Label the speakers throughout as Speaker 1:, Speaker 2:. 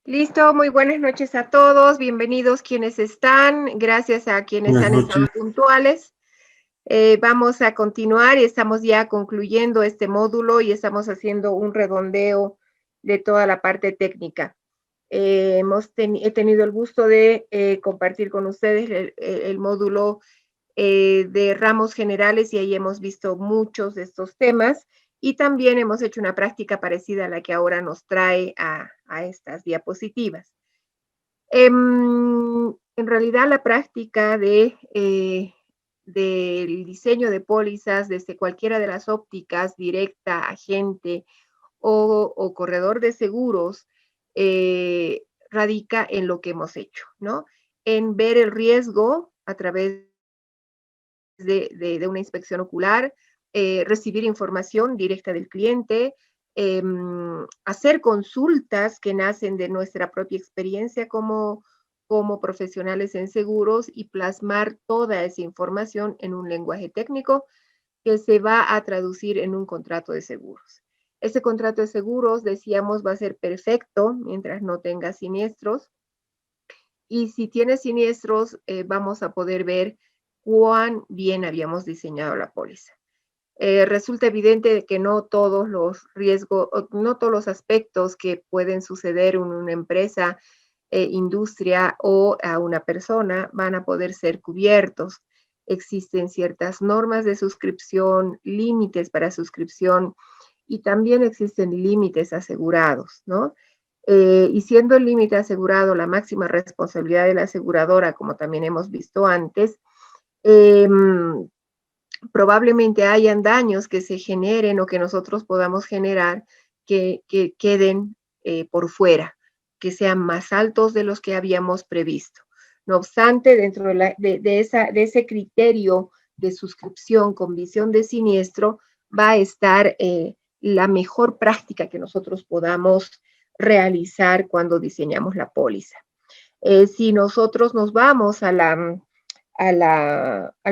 Speaker 1: Listo, muy buenas noches a todos, bienvenidos quienes están, gracias a quienes
Speaker 2: Buenas
Speaker 1: han estado
Speaker 2: noches.
Speaker 1: puntuales. Vamos a continuar y estamos ya concluyendo este módulo y estamos haciendo un redondeo de toda la parte técnica. He tenido el gusto de compartir con ustedes el módulo de ramos generales y ahí hemos visto muchos de estos temas y también hemos hecho una práctica parecida a la que ahora nos trae a estas diapositivas. En realidad la práctica del diseño de pólizas desde cualquiera de las ópticas, directa, agente o corredor de seguros, radica en lo que hemos hecho, ¿no? En ver el riesgo a través de una inspección ocular, recibir información directa del cliente, hacer consultas que nacen de nuestra propia experiencia como profesionales en seguros y plasmar toda esa información en un lenguaje técnico que se va a traducir en un contrato de seguros. Ese contrato de seguros, decíamos, va a ser perfecto mientras no tenga siniestros. Y si tiene siniestros, vamos a poder ver cuán bien habíamos diseñado la póliza. Resulta evidente que no todos los riesgos, no todos los aspectos que pueden suceder en una empresa, industria o a una persona van a poder ser cubiertos. Existen ciertas normas de suscripción, límites para suscripción y también existen límites asegurados, ¿no? Y siendo el límite asegurado la máxima responsabilidad de la aseguradora, como también hemos visto antes, eh, probablemente hayan daños que se generen o que nosotros podamos generar que queden por fuera, que sean más altos de los que habíamos previsto. No obstante, dentro de ese criterio de suscripción con visión de siniestro, va a estar la mejor práctica que nosotros podamos realizar cuando diseñamos la póliza. Si nosotros nos vamos al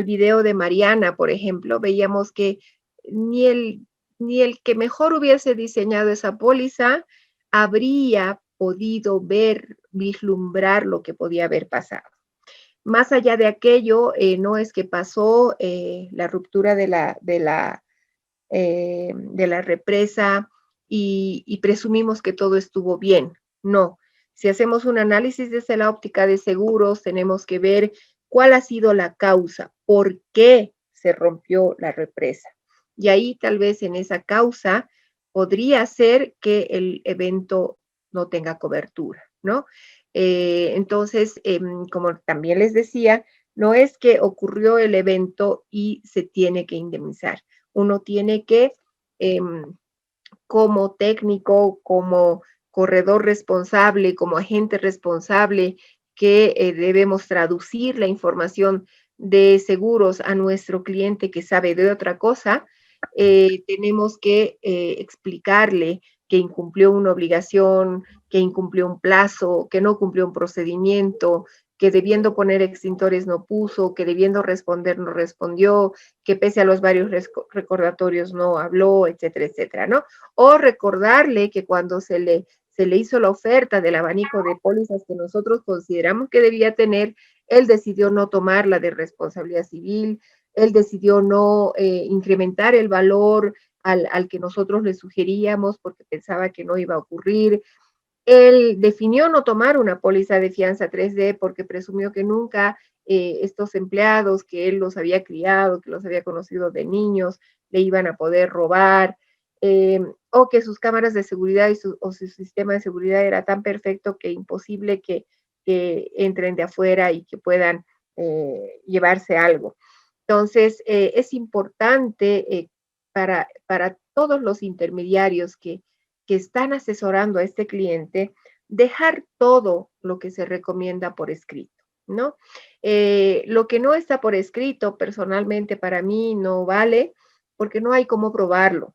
Speaker 1: video de Mariana, por ejemplo, veíamos que ni el, ni el que mejor hubiese diseñado esa póliza habría podido ver, vislumbrar lo que podía haber pasado. Más allá de aquello, no es que pasó la ruptura de la represa y presumimos que todo estuvo bien. No. Si hacemos un análisis desde la óptica de seguros, tenemos que ver cuál ha sido la causa, por qué se rompió la represa. Y ahí tal vez en esa causa podría ser que el evento no tenga cobertura, ¿no? Entonces, como también les decía, no es que ocurrió el evento y se tiene que indemnizar. Uno tiene que, eh, como técnico, como corredor responsable, como agente responsable, que debemos traducir la información de seguros a nuestro cliente que sabe de otra cosa, tenemos que explicarle que incumplió una obligación, que incumplió un plazo, que no cumplió un procedimiento, que debiendo poner extintores no puso, que debiendo responder no respondió, que pese a los varios recordatorios no habló, etcétera, etcétera, ¿no? O recordarle que cuando se le hizo la oferta del abanico de pólizas que nosotros consideramos que debía tener, él decidió no tomarla de responsabilidad civil, él decidió no incrementar el valor al que nosotros le sugeríamos porque pensaba que no iba a ocurrir. Él definió no tomar una póliza de fianza 3D porque presumió que nunca estos empleados que él los había criado, que los había conocido de niños, le iban a poder robar, o que sus cámaras de seguridad o su sistema de seguridad era tan perfecto que imposible que entren de afuera y que puedan llevarse algo. Entonces, es importante para todos los intermediarios que están asesorando a este cliente, dejar todo lo que se recomienda por escrito, ¿no? Lo que no está por escrito, personalmente para mí no vale porque no hay cómo probarlo.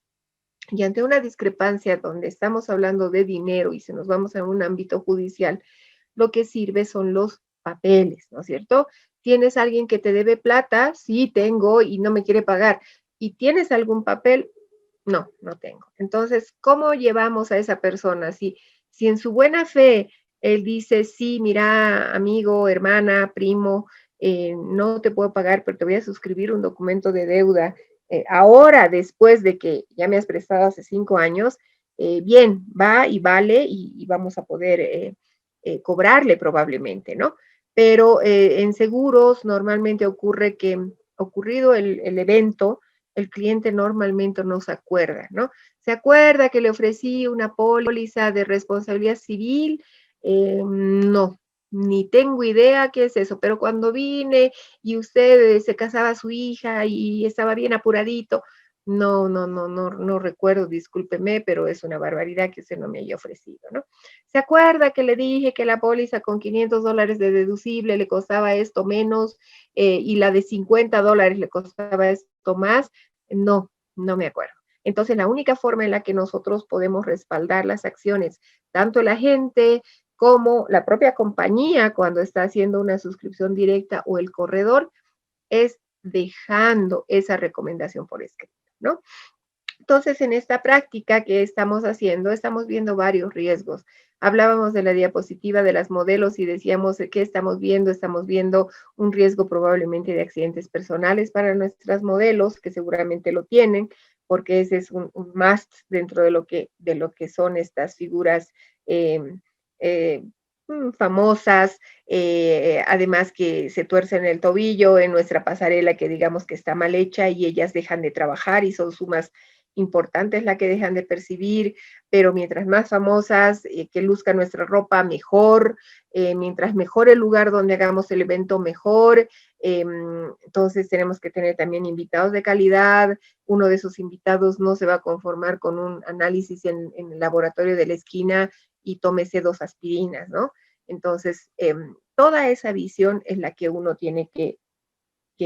Speaker 1: Y ante una discrepancia donde estamos hablando de dinero y si nos vamos a un ámbito judicial, lo que sirve son los papeles, ¿no es cierto? ¿Tienes alguien que te debe plata? Sí, tengo y no me quiere pagar. ¿Y tienes algún papel? No, no tengo. Entonces, ¿cómo llevamos a esa persona? Si en su buena fe él dice, sí, mira, amigo, hermana, primo, no te puedo pagar, pero te voy a suscribir un documento de deuda. Ahora, después de que ya me has prestado hace 5 años, bien, va y vale y vamos a poder cobrarle probablemente, ¿no? Pero en seguros normalmente ocurre que ocurrido el evento, el cliente normalmente no se acuerda, ¿no? Se acuerda que le ofrecí una póliza de responsabilidad civil, no, ni tengo idea qué es eso, pero cuando vine y usted se casaba a su hija y estaba bien apuradito, no recuerdo, discúlpeme, pero es una barbaridad que usted no me haya ofrecido, ¿no? ¿Se acuerda que le dije que la póliza con $500 de deducible le costaba esto menos y la de $50 le costaba esto más? No, no me acuerdo. Entonces, la única forma en la que nosotros podemos respaldar las acciones, tanto la gente como la propia compañía cuando está haciendo una suscripción directa o el corredor, es dejando esa recomendación por escrito, ¿no? Entonces, en esta práctica que estamos haciendo, estamos viendo varios riesgos. Hablábamos de la diapositiva de las modelos y decíamos que estamos viendo un riesgo probablemente de accidentes personales para nuestras modelos, que seguramente lo tienen, porque ese es un must dentro de lo que son estas figuras eh, eh, famosas, además que se tuercen el tobillo en nuestra pasarela que digamos que está mal hecha y ellas dejan de trabajar y son sumas importantes la que dejan de percibir, pero mientras más famosas, que luzca nuestra ropa, mejor, mientras mejor el lugar donde hagamos el evento, mejor. Entonces tenemos que tener también invitados de calidad. Uno de esos invitados no se va a conformar con un análisis en el laboratorio de la esquina y tómese 2 aspirinas, ¿no? Entonces, toda esa visión es la que uno tiene que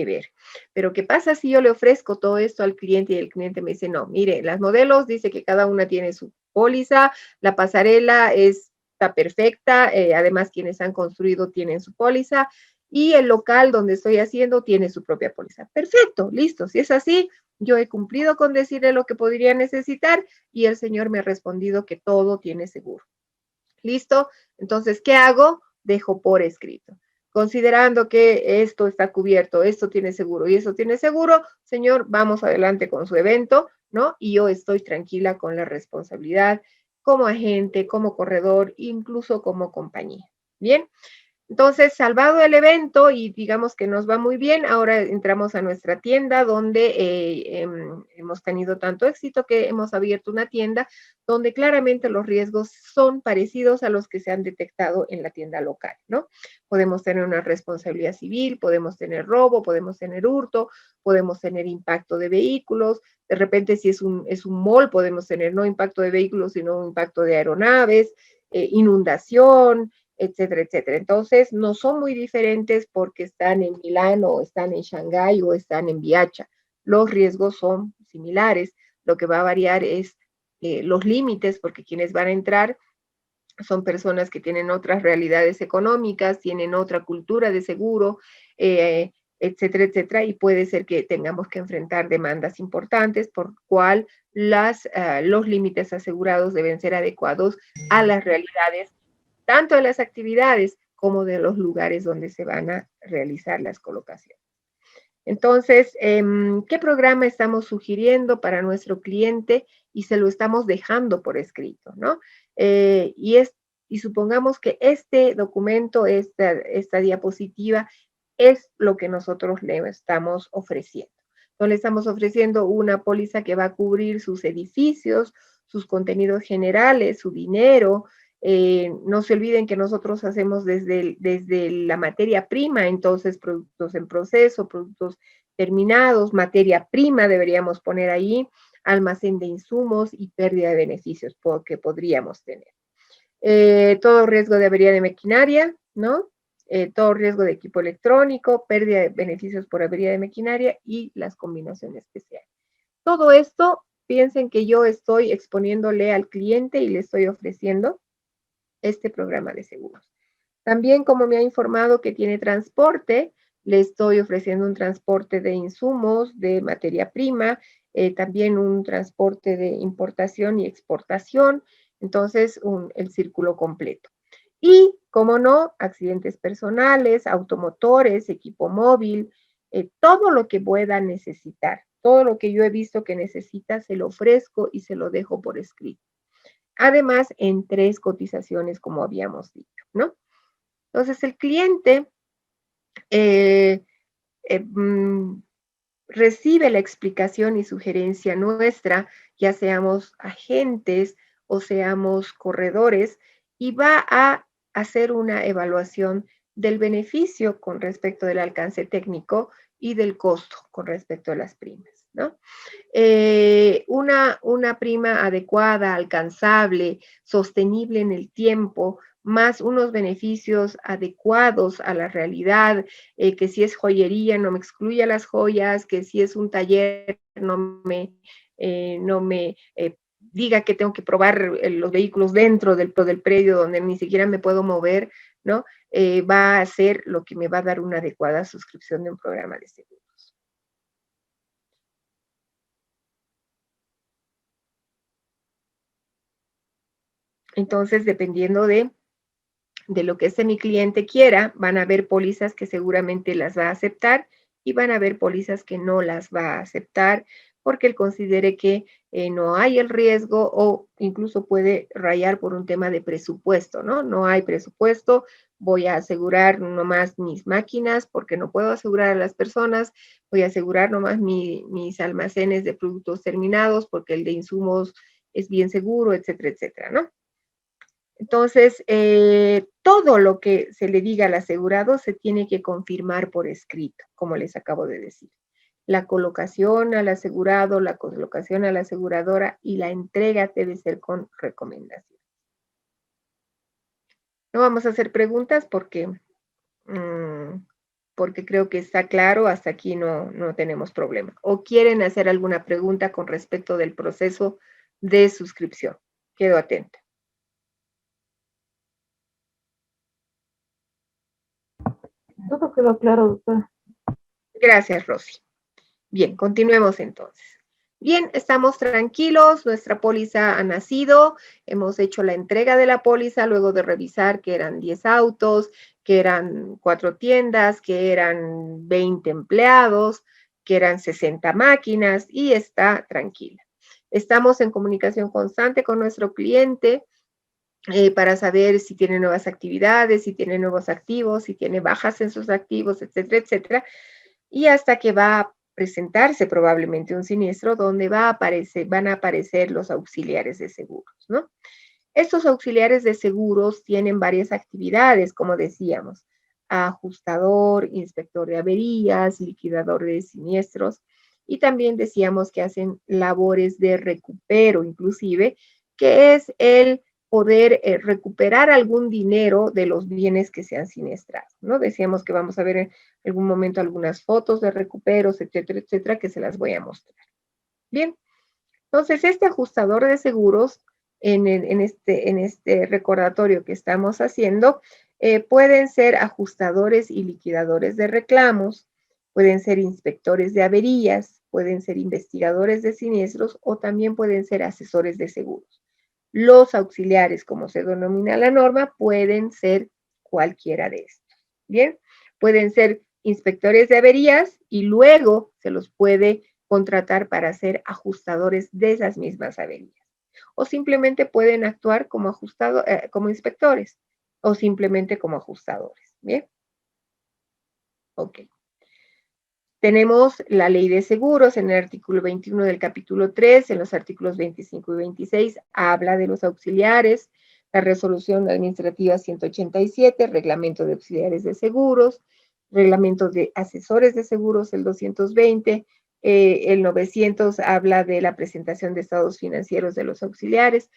Speaker 1: ver. Pero ¿qué pasa si yo le ofrezco todo esto al cliente y el cliente me dice, no, mire, las modelos dice que cada una tiene su póliza, la pasarela está perfecta, además quienes han construido tienen su póliza y el local donde estoy haciendo tiene su propia póliza. Perfecto, listo. Si es así, yo he cumplido con decirle lo que podría necesitar y el señor me ha respondido que todo tiene seguro. ¿Listo? Entonces, ¿qué hago? Dejo por escrito. Considerando que esto está cubierto, esto tiene seguro y esto tiene seguro, señor, vamos adelante con su evento, ¿no? Y yo estoy tranquila con la responsabilidad como agente, como corredor, incluso como compañía. Bien, entonces, salvado el evento y digamos que nos va muy bien, ahora entramos a nuestra tienda donde hemos tenido tanto éxito que hemos abierto una tienda donde claramente los riesgos son parecidos a los que se han detectado en la tienda local, ¿no? Podemos tener una responsabilidad civil, podemos tener robo, podemos tener hurto, podemos tener impacto de vehículos, de repente si es un mall podemos tener no impacto de vehículos, sino impacto de aeronaves, inundación, etcétera, etcétera. Entonces, no son muy diferentes porque están en Milán o están en Shanghái o están en Viacha. Los riesgos son similares. Lo que va a variar es los límites, porque quienes van a entrar son personas que tienen otras realidades económicas, tienen otra cultura de seguro, etcétera, etcétera, y puede ser que tengamos que enfrentar demandas importantes, por cual los límites asegurados deben ser adecuados a las realidades tanto de las actividades como de los lugares donde se van a realizar las colocaciones. Entonces, ¿qué programa estamos sugiriendo para nuestro cliente y se lo estamos dejando por escrito, ¿no? Y supongamos que este documento, esta diapositiva, es lo que nosotros le estamos ofreciendo. Entonces, le estamos ofreciendo una póliza que va a cubrir sus edificios, sus contenidos generales, su dinero. No se olviden que nosotros hacemos desde la materia prima, entonces productos en proceso, productos terminados, materia prima deberíamos poner ahí, almacén de insumos y pérdida de beneficios que podríamos tener. Todo riesgo de avería de maquinaria, ¿no? Todo riesgo de equipo electrónico, pérdida de beneficios por avería de maquinaria y las combinaciones especiales. Todo esto, piensen que yo estoy exponiéndole al cliente y le estoy ofreciendo este programa de seguros. También, como me ha informado que tiene transporte, le estoy ofreciendo un transporte de insumos, de materia prima, también un transporte de importación y exportación, entonces el círculo completo. Y, como no, accidentes personales, automotores, equipo móvil, todo lo que pueda necesitar. Todo lo que yo he visto que necesita, se lo ofrezco y se lo dejo por escrito. Además, en 3 cotizaciones, como habíamos dicho, ¿no? Entonces, el cliente eh, eh, mm, recibe la explicación y sugerencia nuestra, ya seamos agentes o seamos corredores, y va a hacer una evaluación del beneficio con respecto del alcance técnico y del costo con respecto a las primas, ¿no? Una prima adecuada, alcanzable, sostenible en el tiempo, más unos beneficios adecuados a la realidad, que si es joyería no me excluya las joyas, que si es un taller no me diga que tengo que probar los vehículos dentro del predio donde ni siquiera me puedo mover, ¿no? Va a ser lo que me va a dar una adecuada suscripción de un programa de seguro. Entonces, dependiendo de lo que ese mi cliente quiera, van a haber pólizas que seguramente las va a aceptar y van a haber pólizas que no las va a aceptar porque él considere que no hay el riesgo o incluso puede rayar por un tema de presupuesto, ¿no? No hay presupuesto, voy a asegurar nomás mis máquinas porque no puedo asegurar a las personas, voy a asegurar nomás mis almacenes de productos terminados porque el de insumos es bien seguro, etcétera, etcétera, ¿no? Entonces, todo lo que se le diga al asegurado se tiene que confirmar por escrito, como les acabo de decir. La colocación al asegurado, la colocación a la aseguradora y la entrega debe ser con recomendación. No vamos a hacer preguntas porque creo que está claro, hasta aquí no tenemos problema. ¿O quieren hacer alguna pregunta con respecto del proceso de suscripción? Quedo atenta.
Speaker 2: Todo quedó claro, doctora.
Speaker 1: Gracias, Rosy. Bien, continuemos entonces. Bien, estamos tranquilos, nuestra póliza ha nacido, hemos hecho la entrega de la póliza luego de revisar que eran 10 autos, que eran 4 tiendas, que eran 20 empleados, que eran 60 máquinas y está tranquila. Estamos en comunicación constante con nuestro cliente para saber si tiene nuevas actividades, si tiene nuevos activos, si tiene bajas en sus activos, etcétera, etcétera. Y hasta que va a presentarse probablemente un siniestro donde van a aparecer los auxiliares de seguros, ¿no? Estos auxiliares de seguros tienen varias actividades, como decíamos, ajustador, inspector de averías, liquidador de siniestros, y también decíamos que hacen labores de recupero, inclusive, que es el poder recuperar algún dinero de los bienes que se han siniestrado, ¿no? Decíamos que vamos a ver en algún momento algunas fotos de recuperos, etcétera, etcétera, que se las voy a mostrar. Bien, entonces este ajustador de seguros en este recordatorio que estamos haciendo, pueden ser ajustadores y liquidadores de reclamos, pueden ser inspectores de averías, pueden ser investigadores de siniestros o también pueden ser asesores de seguros. Los auxiliares, como se denomina la norma, pueden ser cualquiera de estos. Bien, pueden ser inspectores de averías y luego se los puede contratar para ser ajustadores de esas mismas averías. O simplemente pueden actuar como inspectores o simplemente como ajustadores. Bien. Ok. Tenemos la ley de seguros en el artículo 21 del capítulo 3, en los artículos 25 y 26, habla de los auxiliares, la resolución administrativa 187, reglamento de auxiliares de seguros, reglamento de asesores de seguros, el 220, el 900 habla de la presentación de estados financieros de los auxiliares.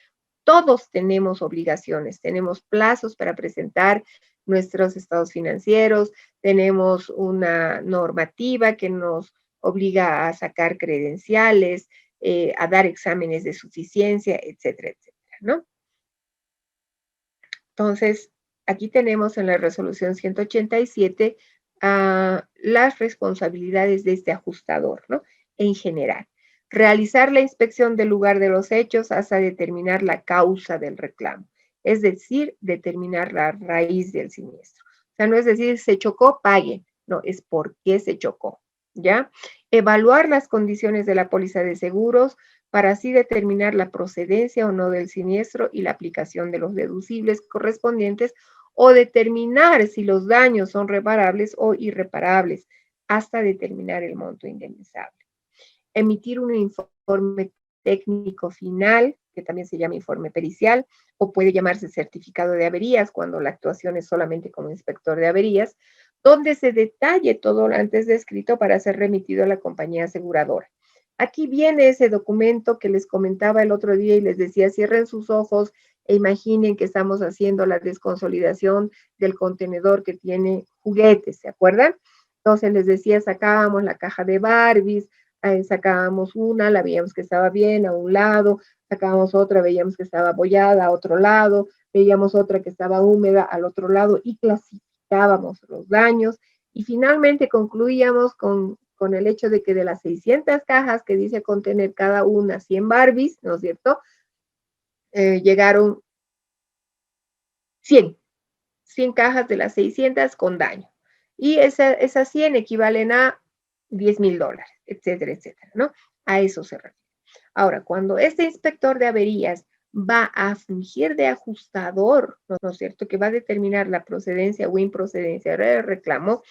Speaker 1: Todos tenemos obligaciones, tenemos plazos para presentar nuestros estados financieros, tenemos una normativa que nos obliga a sacar credenciales, a dar exámenes de suficiencia, etcétera, etcétera, ¿no? Entonces, aquí tenemos en la resolución 187 las responsabilidades de este ajustador, ¿no? En general. Realizar la inspección del lugar de los hechos hasta determinar la causa del reclamo. es decir, determinar la raíz del siniestro. O sea, no es decir, se chocó, paguen, no, es por qué se chocó, ¿ya? Evaluar las condiciones de la póliza de seguros para así determinar la procedencia o no del siniestro y la aplicación de los deducibles correspondientes o determinar si los daños son reparables o irreparables hasta determinar el monto indemnizable. Emitir un informe técnico final, que también se llama informe pericial, o puede llamarse certificado de averías cuando la actuación es solamente como inspector de averías, donde se detalle todo lo antes descrito para ser remitido a la compañía aseguradora. Aquí viene ese documento que les comentaba el otro día y les decía, cierren sus ojos e imaginen que estamos haciendo la desconsolidación del contenedor que tiene juguetes, ¿se acuerdan? Entonces les decía, sacábamos la caja de Barbies, sacábamos una, la veíamos que estaba bien a un lado, sacábamos otra, veíamos que estaba abollada a otro lado, veíamos otra que estaba húmeda al otro lado y clasificábamos los daños y finalmente concluíamos con el hecho de que de las 600 cajas que dice contener cada una 100 Barbies, ¿no es cierto? Llegaron 100 cajas de las 600 con daño. Y esas 100 equivalen a $10,000, etcétera, etcétera, ¿no? A eso se refiere. Ahora, cuando este inspector de averías va a fungir de ajustador, ¿no es cierto?, que va a determinar la procedencia o improcedencia del reclamo,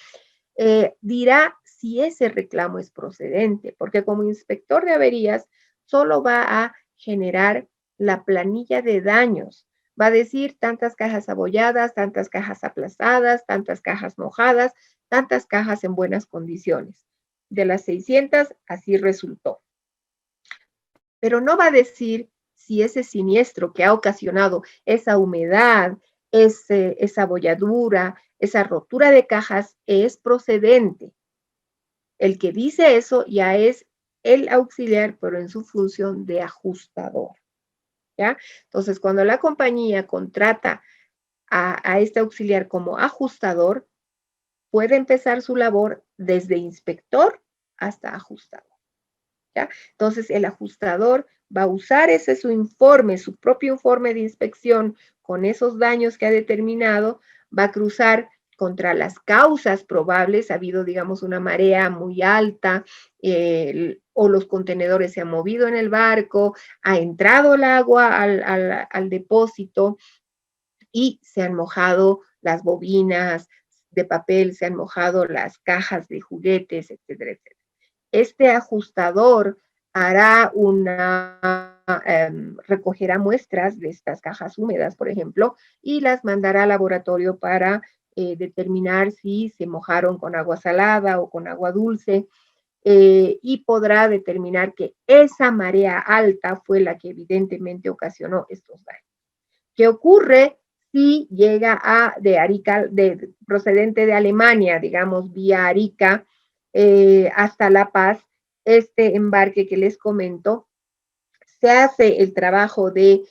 Speaker 1: dirá si ese reclamo es procedente, porque como inspector de averías solo va a generar la planilla de daños. Va a decir tantas cajas abolladas, tantas cajas aplastadas, tantas cajas mojadas, tantas cajas en buenas condiciones. De las 600, así resultó. Pero no va a decir si ese siniestro que ha ocasionado esa humedad, esa abolladura, esa rotura de cajas es procedente. El que dice eso ya es el auxiliar, pero en su función de ajustador, ¿ya? Entonces, cuando la compañía contrata a este auxiliar como ajustador, puede empezar su labor desde inspector hasta ajustador, ¿ya? Entonces, el ajustador va a usar ese su informe, su propio informe de inspección con esos daños que ha determinado, va a cruzar contra las causas probables, ha habido, digamos, una marea muy alta, o los contenedores se han movido en el barco, ha entrado el agua al depósito y se han mojado las bobinas de papel, se han mojado las cajas de juguetes, etcétera, etcétera. Este ajustador hará recogerá muestras de estas cajas húmedas, por ejemplo, y las mandará al laboratorio para determinar si se mojaron con agua salada o con agua dulce, y podrá determinar que esa marea alta fue la que evidentemente ocasionó estos daños. ¿Qué ocurre si llega de Arica, procedente de Alemania, digamos, vía Arica, hasta La Paz, este embarque que les comento, se hace el trabajo de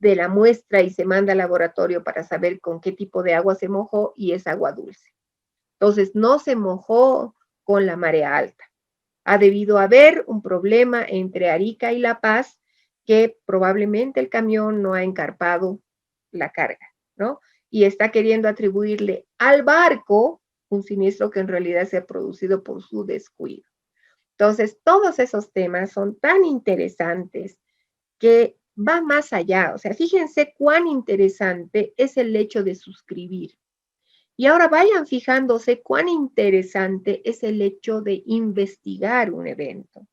Speaker 1: la muestra y se manda al laboratorio para saber con qué tipo de agua se mojó y es agua dulce. Entonces, no se mojó con la marea alta. Ha debido haber un problema entre Arica y La Paz que probablemente el camión no ha encarpado la carga, ¿no? Y está queriendo atribuirle al barco un siniestro que en realidad se ha producido por su descuido. Entonces, todos esos temas son tan interesantes que va más allá. O sea, fíjense cuán interesante es el hecho de suscribir. Y ahora vayan fijándose cuán interesante es el hecho de investigar un evento.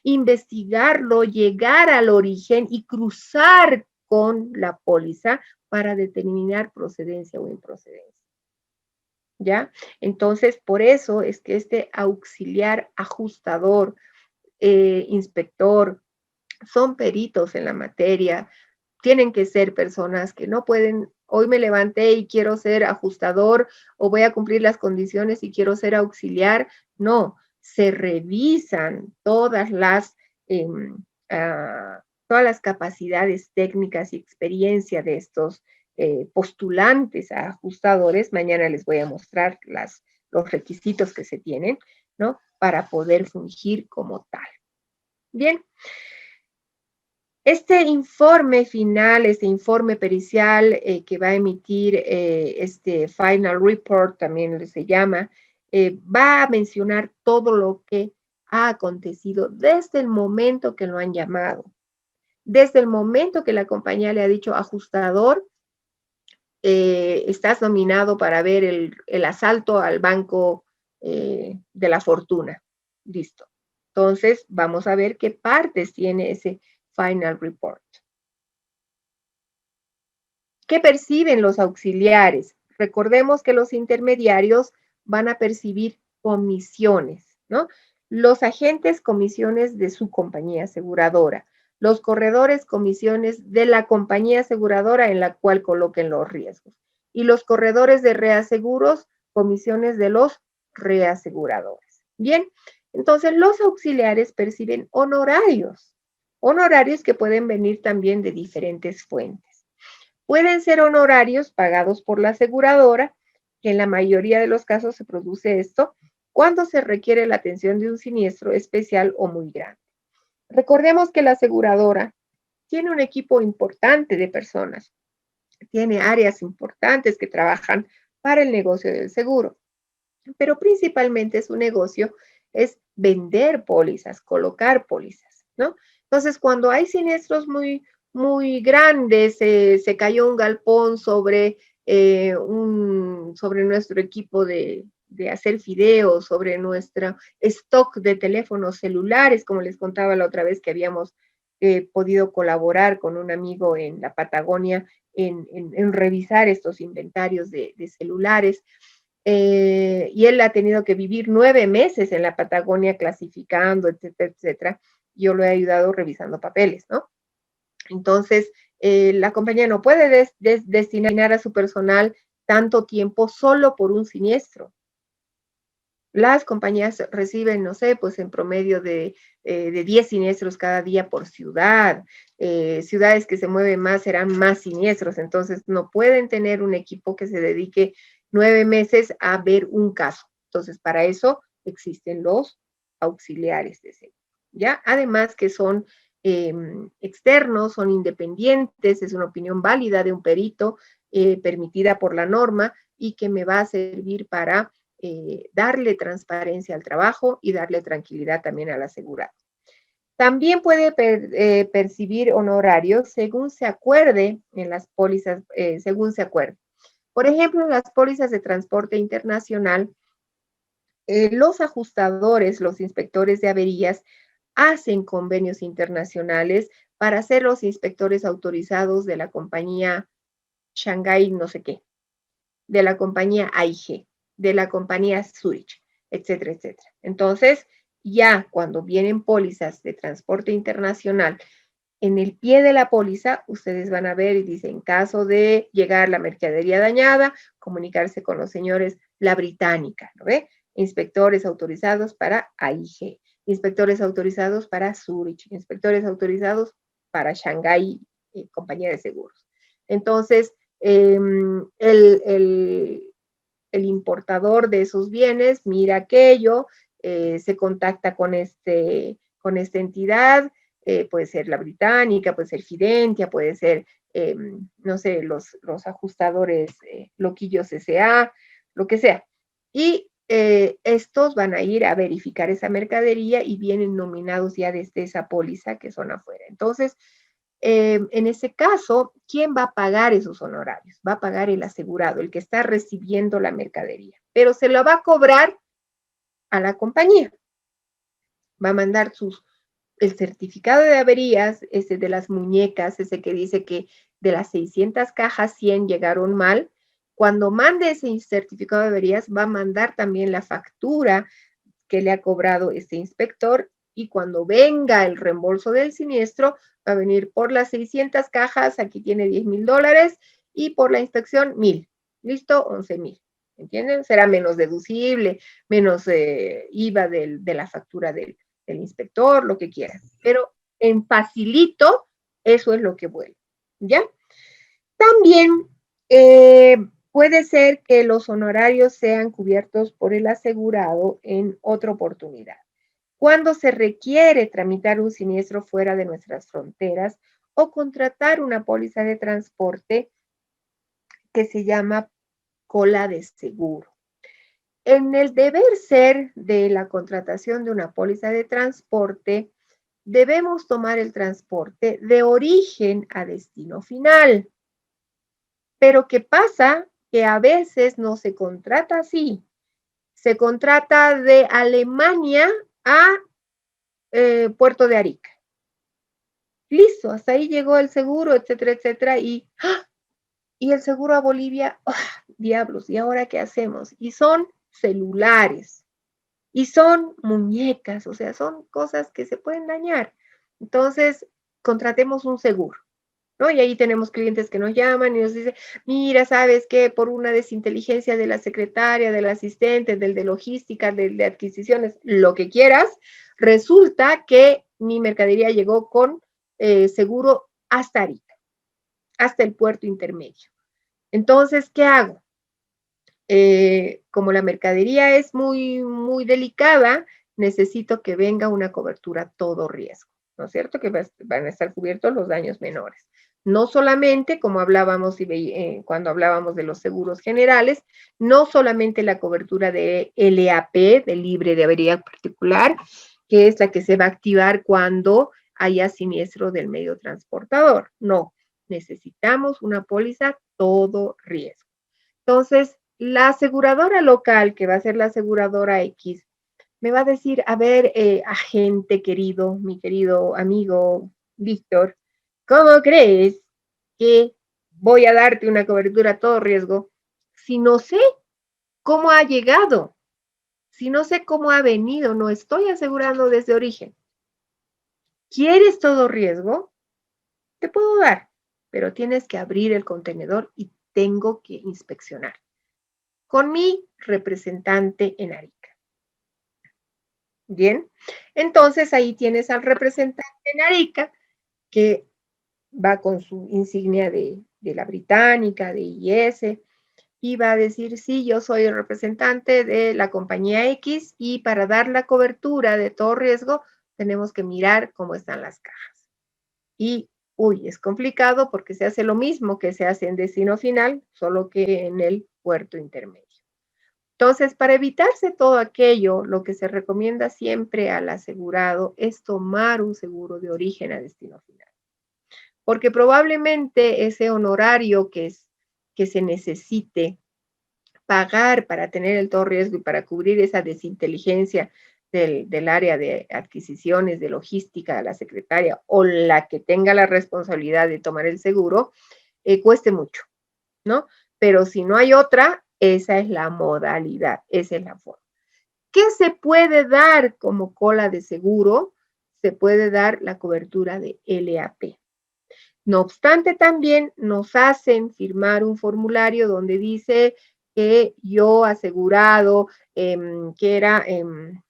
Speaker 1: Investigarlo, llegar al origen y cruzar con la póliza para determinar procedencia o improcedencia. ¿Ya? Entonces, por eso es que este auxiliar ajustador, inspector, son peritos en la materia, tienen que ser personas que no pueden, hoy me levanté y quiero ser ajustador o voy a cumplir las condiciones y quiero ser auxiliar. No, se revisan todas las capacidades técnicas y experiencia de estos postulantes a ajustadores. Mañana les voy a mostrar los requisitos que se tienen, ¿no? Para poder fungir como tal. Bien. Este informe final, este informe pericial que va a emitir este final report, también se llama, va a mencionar todo lo que ha acontecido desde el momento que lo han llamado, desde el momento que la compañía le ha dicho ajustador, estás nominado para ver el asalto al banco de la fortuna. Listo. Entonces, vamos a ver qué partes tiene ese final report. ¿Qué perciben los auxiliares? Recordemos que los intermediarios van a percibir comisiones, ¿no? Los agentes, comisiones de su compañía aseguradora. Los corredores, comisiones de la compañía aseguradora en la cual coloquen los riesgos. Y los corredores de reaseguros, comisiones de los reaseguradores. Bien, entonces los auxiliares perciben honorarios. Honorarios que pueden venir también de diferentes fuentes. Pueden ser honorarios pagados por la aseguradora, que en la mayoría de los casos se produce esto cuando se requiere la atención de un siniestro especial o muy grande. Recordemos que la aseguradora tiene un equipo importante de personas, tiene áreas importantes que trabajan para el negocio del seguro, pero principalmente su negocio es vender pólizas, colocar pólizas, ¿no? Entonces, cuando hay siniestros muy grandes, se cayó un galpón sobre nuestro equipo de hacer videos, sobre nuestro stock de teléfonos celulares, como les contaba la otra vez que habíamos podido colaborar con un amigo en la Patagonia en revisar estos inventarios de celulares. Y él ha tenido que vivir 9 meses en la Patagonia clasificando, etcétera, etcétera. Yo lo he ayudado revisando papeles, ¿no? Entonces, la compañía no puede destinar a su personal tanto tiempo solo por un siniestro. Las compañías reciben, no sé, pues en promedio de 10 siniestros cada día por ciudad. Ciudades que se mueven más serán más siniestros, entonces no pueden tener un equipo que se dedique 9 meses a ver un caso. Entonces, para eso existen los auxiliares de seguro, ¿ya? Además que son externos, son independientes, es una opinión válida de un perito permitida por la norma y que me va a servir para darle transparencia al trabajo y darle tranquilidad también al asegurado. También puede percibir honorarios según se acuerde en las pólizas, según se acuerde. Por ejemplo, en las pólizas de transporte internacional, los ajustadores, los inspectores de averías, hacen convenios internacionales para ser los inspectores autorizados de la compañía Shanghai no sé qué, de la compañía AIG, de la compañía Zurich, etcétera, etcétera. Entonces, ya cuando vienen pólizas de transporte internacional, en el pie de la póliza, ustedes van a ver y dice, en caso de llegar la mercadería dañada, comunicarse con los señores La Británica, ¿no ve? Inspectores autorizados para AIG, inspectores autorizados para Zurich, inspectores autorizados para Shanghai, compañía de seguros. Entonces, el importador de esos bienes mira aquello, se contacta con esta entidad, puede ser La Británica, puede ser Fidentia, puede ser, no sé, los ajustadores Loquillos S.A., lo que sea. Y estos van a ir a verificar esa mercadería y vienen nominados ya desde esa póliza que son afuera. Entonces, en ese caso, ¿quién va a pagar esos honorarios? Va a pagar el asegurado, el que está recibiendo la mercadería, pero se lo va a cobrar a la compañía. Va a mandar el certificado de averías, ese de las muñecas, ese que dice que de las 600 cajas, 100 llegaron mal. Cuando mande ese certificado de averías, va a mandar también la factura que le ha cobrado este inspector y cuando venga el reembolso del siniestro, va a venir por las 600 cajas, aquí tiene $10,000 y por la inspección 1,000. ¿Listo? 11,000. ¿Entienden? Será menos deducible, menos IVA de la factura del inspector, lo que quieran. Pero en facilito, eso es lo que vuelve. ¿Ya? También puede ser que los honorarios sean cubiertos por el asegurado en otra oportunidad. cuando se requiere tramitar un siniestro fuera de nuestras fronteras o contratar una póliza de transporte que se llama cola de seguro. En el deber ser de la contratación de una póliza de transporte, debemos tomar el transporte de origen a destino final. Pero ¿qué pasa? Que a veces no se contrata así. Se contrata de Alemania a Puerto de Arica. Listo, hasta ahí llegó el seguro, etcétera, etcétera, y el seguro a Bolivia, ¡oh, diablos! ¿Y ahora qué hacemos? Y son celulares, y son muñecas, o sea, son cosas que se pueden dañar. Entonces, contratemos un seguro, ¿no? Y ahí tenemos clientes que nos llaman y nos dicen, mira, ¿sabes qué? Por una desinteligencia de la secretaria, del asistente, del de logística, del de adquisiciones, lo que quieras, resulta que mi mercadería llegó con seguro hasta Arica, hasta el puerto intermedio. Entonces, ¿qué hago? Como la mercadería es muy, muy delicada, necesito que venga una cobertura todo riesgo, ¿no es cierto? Que van a estar cubiertos los daños menores. No solamente, como hablábamos cuando hablábamos de los seguros generales, no solamente la cobertura de LAP, de libre de avería particular, que es la que se va a activar cuando haya siniestro del medio transportador. No, necesitamos una póliza todo riesgo. Entonces, la aseguradora local, que va a ser la aseguradora X, me va a decir, a ver, agente querido, mi querido amigo Víctor, ¿cómo crees que voy a darte una cobertura a todo riesgo si no sé cómo ha llegado? Si no sé cómo ha venido, no estoy asegurando desde origen. ¿Quieres todo riesgo? Te puedo dar, pero tienes que abrir el contenedor y tengo que inspeccionar con mi representante en Arica. Bien, entonces ahí tienes al representante en Arica que va con su insignia de la británica, de IS, y va a decir, sí, yo soy el representante de la compañía X y para dar la cobertura de todo riesgo tenemos que mirar cómo están las cajas. Y, uy, es complicado porque se hace lo mismo que se hace en destino final, solo que en el puerto intermedio. Entonces, para evitarse todo aquello, lo que se recomienda siempre al asegurado es tomar un seguro de origen a destino final. Porque probablemente ese honorario que se necesite pagar para tener el todo riesgo y para cubrir esa desinteligencia del área de adquisiciones, de logística, de la secretaria o la que tenga la responsabilidad de tomar el seguro, cueste mucho, ¿no? Pero si no hay otra, esa es la modalidad, esa es la forma. ¿Qué se puede dar como cola de seguro? Se puede dar la cobertura de LAP. No obstante, también nos hacen firmar un formulario donde dice que yo asegurado, que era,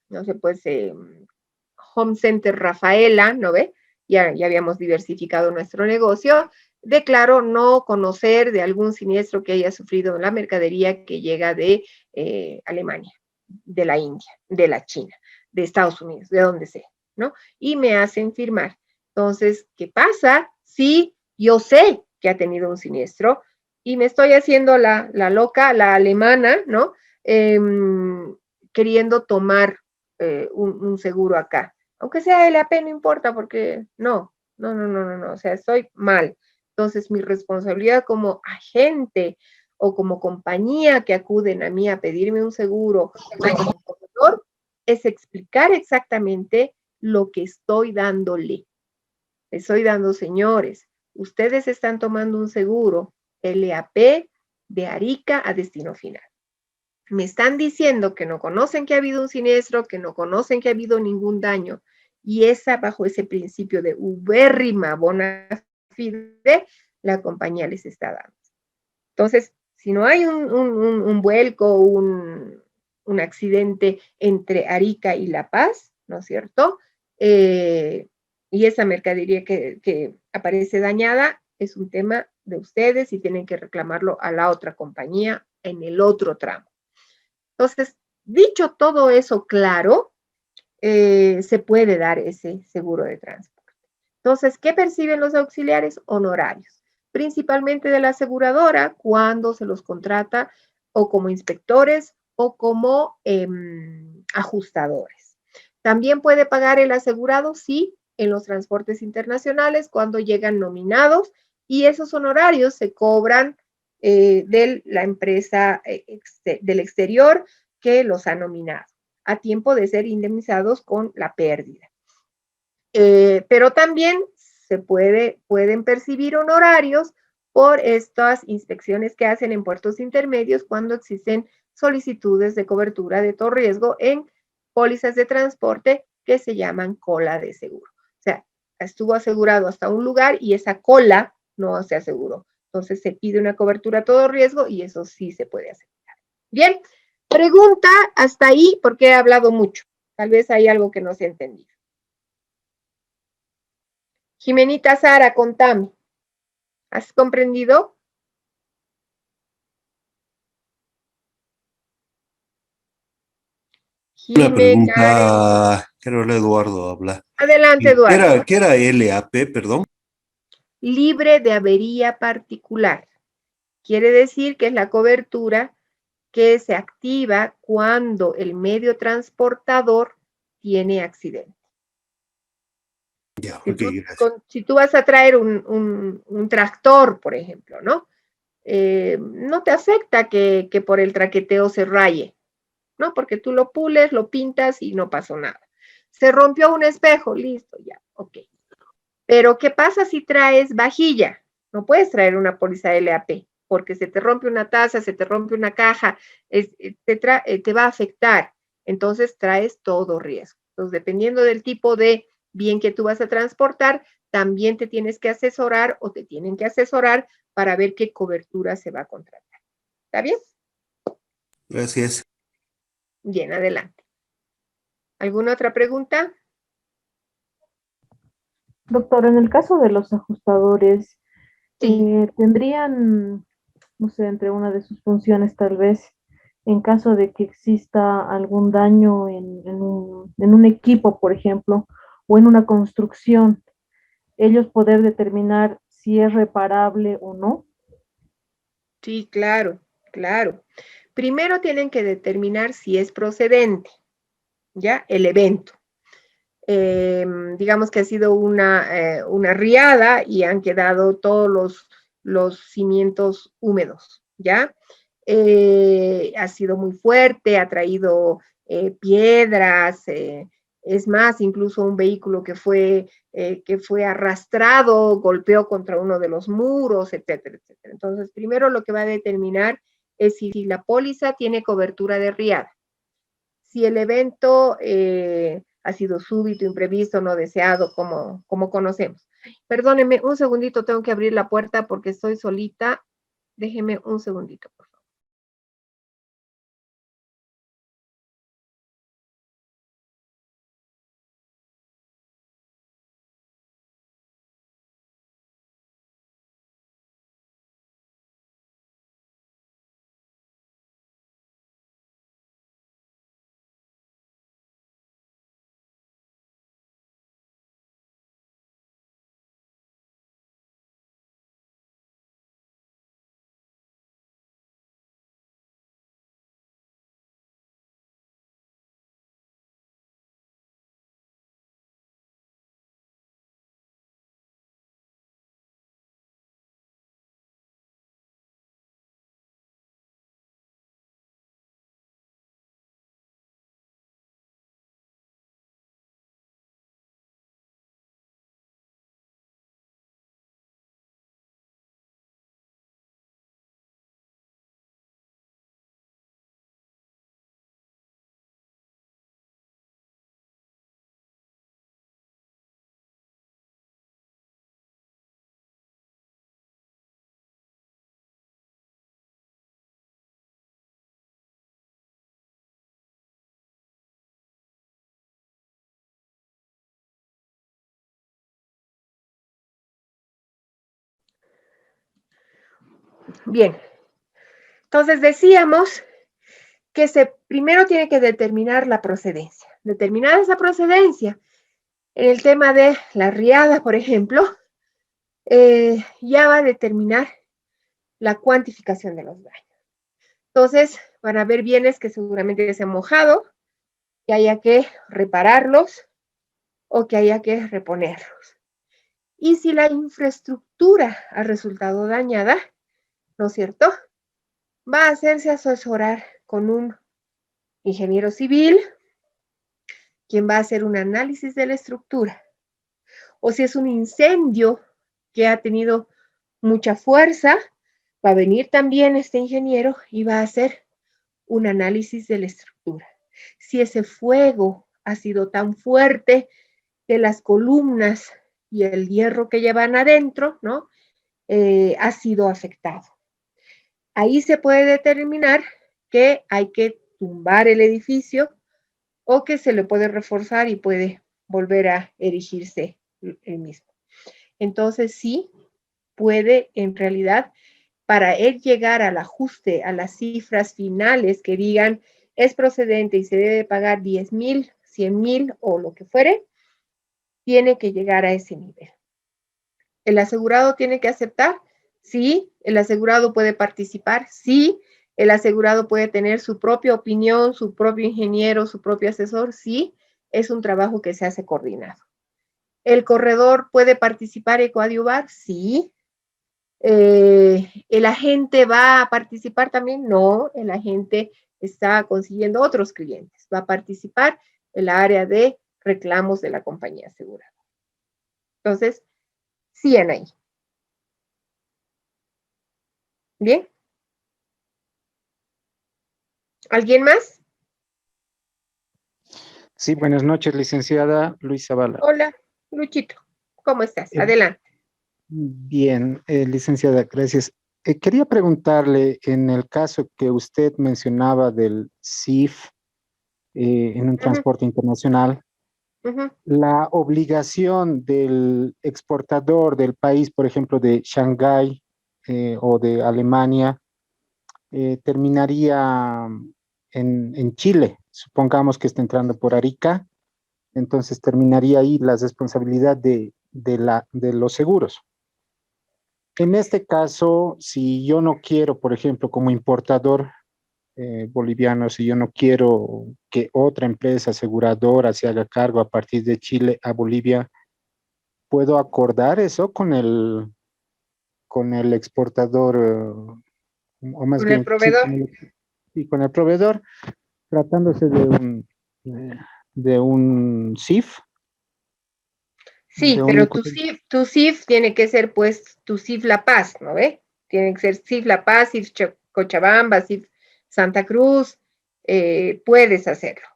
Speaker 1: no sé, pues, Home Center Rafaela, ¿no ve? Ya habíamos diversificado nuestro negocio. Declaro no conocer de algún siniestro que haya sufrido en la mercadería que llega de Alemania, de la India, de la China, de Estados Unidos, de donde sea, ¿no? Y me hacen firmar. Entonces, ¿qué pasa si yo sé que ha tenido un siniestro y me estoy haciendo la loca, la alemana, ¿no? Queriendo tomar un seguro acá. Aunque sea LAP, no importa, porque no, o sea, estoy mal. Entonces, mi responsabilidad como agente o como compañía que acuden a mí a pedirme un seguro o como corredor es explicar exactamente lo que estoy dándole. Estoy dando, señores, ustedes están tomando un seguro LAP de Arica a destino final. Me están diciendo que no conocen que ha habido un siniestro, que no conocen que ha habido ningún daño, y bajo ese principio de ubérrima bona fide, la compañía les está dando. Entonces, si no hay un vuelco, un accidente entre Arica y La Paz, ¿no es cierto? Y esa mercadería que aparece dañada es un tema de ustedes y tienen que reclamarlo a la otra compañía en el otro tramo. Entonces, dicho todo eso claro, se puede dar ese seguro de transporte. Entonces, ¿qué perciben los auxiliares? Honorarios, principalmente de la aseguradora cuando se los contrata o como inspectores o como ajustadores. También puede pagar el asegurado, sí, en los transportes internacionales cuando llegan nominados y esos honorarios se cobran de la empresa del exterior que los ha nominado, a tiempo de ser indemnizados con la pérdida. Pero también pueden percibir honorarios por estas inspecciones que hacen en puertos intermedios cuando existen solicitudes de cobertura de todo riesgo en pólizas de transporte que se llaman cola de seguro. O sea, estuvo asegurado hasta un lugar y esa cola no se aseguró. Entonces se pide una cobertura a todo riesgo y eso sí se puede asegurar. Bien, pregunta hasta ahí porque he hablado mucho. Tal vez hay algo que no se ha entendido. Jimenita Sara, contame. ¿Has comprendido?
Speaker 3: Una
Speaker 1: Jime, Karen.
Speaker 3: pregunta, creo que Eduardo habla.
Speaker 1: Adelante,
Speaker 3: ¿Y
Speaker 1: Eduardo.
Speaker 3: qué era LAP, perdón?
Speaker 1: Libre de avería particular. Quiere decir que es la cobertura que se activa cuando el medio transportador tiene accidente.
Speaker 3: Ya,
Speaker 1: Si
Speaker 3: ok,
Speaker 1: tú,
Speaker 3: gracias.
Speaker 1: si tú vas a traer un tractor, por ejemplo, ¿no? No te afecta que por el traqueteo se raye, ¿no? Porque tú lo pules, lo pintas y no pasó nada. Se rompió un espejo, listo, ya, ok. Pero, ¿qué pasa si traes vajilla? No puedes traer una póliza LAP, porque se te rompe una taza, se te rompe una caja, te va a afectar. Entonces, traes todo riesgo. Entonces, dependiendo del tipo de bien que tú vas a transportar, también te tienes que asesorar o te tienen que asesorar para ver qué cobertura se va a contratar. ¿Está bien?
Speaker 3: Gracias.
Speaker 1: Bien, adelante. ¿Alguna otra pregunta?
Speaker 2: Doctor, en el caso de los ajustadores,
Speaker 1: Sí.
Speaker 2: ¿tendrían, no sé, entre una de sus funciones tal vez, en caso de que exista algún daño en un equipo, por ejemplo, o en una construcción, ellos poder determinar si es reparable o no?
Speaker 1: Sí, claro, claro. Primero tienen que determinar si es procedente, ¿ya? El evento. Digamos que ha sido una riada y han quedado todos los cimientos húmedos, ¿ya? Ha sido muy fuerte, ha traído piedras, es más, incluso un vehículo que fue arrastrado, golpeó contra uno de los muros, etcétera, etcétera. Entonces, primero lo que va a determinar es si la póliza tiene cobertura de riada. Si el evento ha sido súbito, imprevisto, no deseado, como conocemos. Perdónenme un segundito, tengo que abrir la puerta porque estoy solita. Déjeme un segundito, por favor. Bien, entonces decíamos que primero tiene que determinar la procedencia. determinada esa procedencia, en el tema de la riada, por ejemplo, ya va a determinar la cuantificación de los daños. Entonces, van a haber bienes que seguramente se han mojado, que haya que repararlos o que haya que reponerlos. Y si la infraestructura ha resultado dañada, ¿no es cierto?, va a hacerse asesorar con un ingeniero civil, quien va a hacer un análisis de la estructura. O si es un incendio que ha tenido mucha fuerza, va a venir también este ingeniero y va a hacer un análisis de la estructura. Si ese fuego ha sido tan fuerte que las columnas y el hierro que llevan adentro, ¿no?, ha sido afectado. Ahí se puede determinar que hay que tumbar el edificio o que se le puede reforzar y puede volver a erigirse el mismo. Entonces sí puede, en realidad, para él llegar al ajuste, a las cifras finales que digan es procedente y se debe pagar 10,000, 100,000 o lo que fuere, tiene que llegar a ese nivel. ¿El asegurado tiene que aceptar? Sí. ¿El asegurado puede participar? Sí. ¿El asegurado puede tener su propia opinión, su propio ingeniero, su propio asesor? Sí. Es un trabajo que se hace coordinado. ¿El corredor puede participar y coadyuvar? Sí. ¿El agente va a participar también? No, el agente está consiguiendo otros clientes. Va a participar en la área de reclamos de la compañía asegurada. Entonces, sí, Anaí. ¿Bien? ¿Alguien más?
Speaker 4: Sí, buenas noches, licenciada Luis Zavala.
Speaker 1: Hola, Luchito. ¿Cómo estás? Adelante.
Speaker 4: Bien, licenciada, gracias. Quería preguntarle, en el caso que usted mencionaba del CIF en un transporte internacional, la obligación del exportador del país, por ejemplo, de Shanghái o de Alemania, terminaría en Chile. Supongamos que está entrando por Arica, entonces terminaría ahí la responsabilidad de los seguros. En este caso, si yo no quiero, por ejemplo, como importador boliviano, si yo no quiero que otra empresa aseguradora se haga cargo a partir de Chile a Bolivia, ¿puedo acordar eso con el exportador, o más
Speaker 1: ¿Con el
Speaker 4: bien, sí,
Speaker 1: proveedor?
Speaker 4: con el proveedor, tratándose de un CIF?
Speaker 1: Sí,
Speaker 4: De un,
Speaker 1: pero tu CIF tiene que ser, pues, tu CIF La Paz, ¿no ve? Tiene que ser CIF La Paz, CIF Cochabamba, CIF Santa Cruz, puedes hacerlo.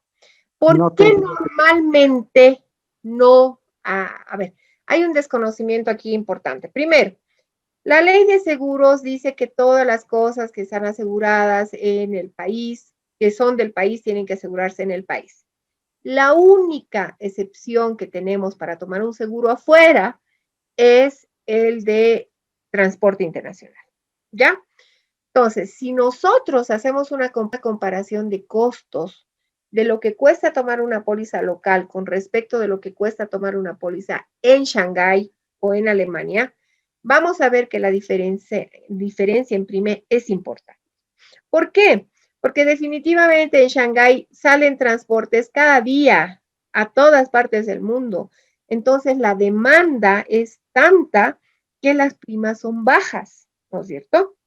Speaker 1: ¿Por
Speaker 4: no
Speaker 1: qué
Speaker 4: tengo.
Speaker 1: normalmente no? A ver, hay un desconocimiento aquí importante. Primero, la ley de seguros dice que todas las cosas que están aseguradas en el país, que son del país, tienen que asegurarse en el país. La única excepción que tenemos para tomar un seguro afuera es el de transporte internacional, ¿ya? Entonces, si nosotros hacemos una comparación de costos de lo que cuesta tomar una póliza local con respecto de lo que cuesta tomar una póliza en Shanghái o en Alemania, vamos a ver que la diferencia en PRIME es importante. ¿Por qué? Porque definitivamente en Shanghái salen transportes cada día a todas partes del mundo. Entonces la demanda es tanta que las primas son bajas, ¿no es cierto?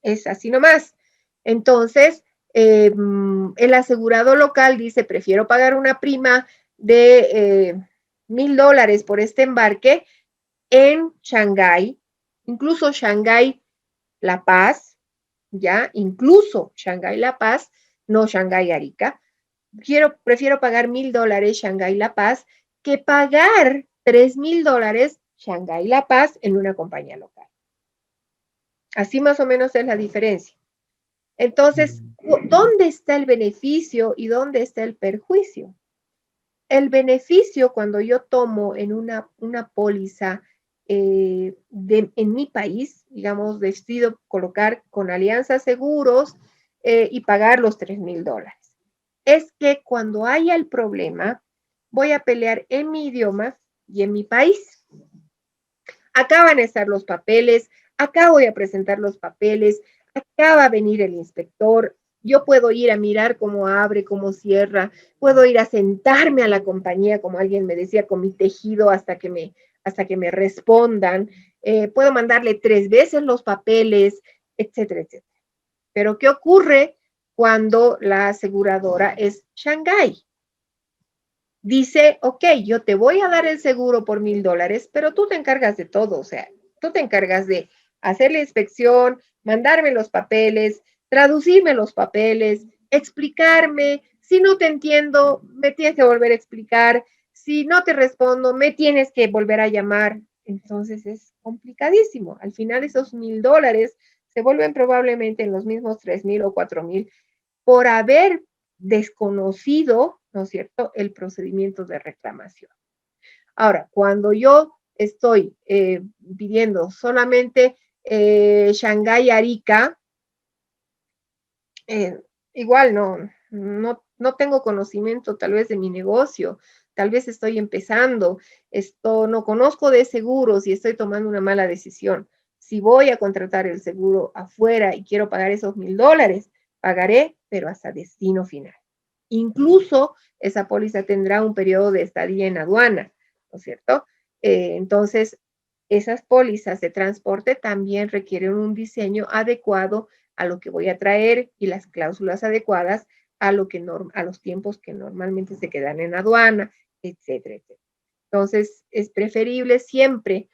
Speaker 1: Es así nomás. Entonces, el asegurado local dice, prefiero pagar una prima de $1,000 por este embarque en Shanghái, incluso Shanghái La Paz, ya, incluso Shanghái La Paz, no Shanghái Arica. Prefiero pagar $1,000 Shanghái La Paz que pagar $3,000 Shanghái La Paz en una compañía local. Así más o menos es la diferencia. Entonces, ¿dónde está el beneficio y dónde está el perjuicio? El beneficio cuando yo tomo en una póliza en mi país, digamos, decido colocar con Alianza Seguros y pagar los $3,000. es que cuando haya el problema, voy a pelear en mi idioma y en mi país. Acá van a estar los papeles, acá voy a presentar los papeles, acá va a venir el inspector, yo puedo ir a mirar cómo abre, cómo cierra, puedo ir a sentarme a la compañía, como alguien me decía, con mi tejido hasta que me respondan, puedo mandarle 3 veces los papeles, etcétera, etcétera. Pero ¿qué ocurre cuando la aseguradora es Shanghái? Dice, ok, yo te voy a dar el seguro por $1,000, pero tú te encargas de todo, o sea, tú te encargas de hacer la inspección, mandarme los papeles, traducirme los papeles, explicarme, si no te entiendo, me tienes que volver a explicar, si no te respondo, me tienes que volver a llamar. Entonces es complicadísimo. Al final esos $1,000 se vuelven probablemente en los mismos 3,000 o 4,000 por haber desconocido, ¿no es cierto?, el procedimiento de reclamación. Ahora, cuando yo estoy pidiendo solamente Shanghái Arica, igual no tengo conocimiento tal vez de mi negocio, tal vez estoy empezando, no conozco de seguros y estoy tomando una mala decisión. Si voy a contratar el seguro afuera y quiero pagar esos $1,000, pagaré, pero hasta destino final. Incluso esa póliza tendrá un periodo de estadía en aduana, ¿no es cierto? Entonces, esas pólizas de transporte también requieren un diseño adecuado a lo que voy a traer y las cláusulas adecuadas a los tiempos que normalmente se quedan en aduana, etcétera, etcétera. Entonces, es preferible siempre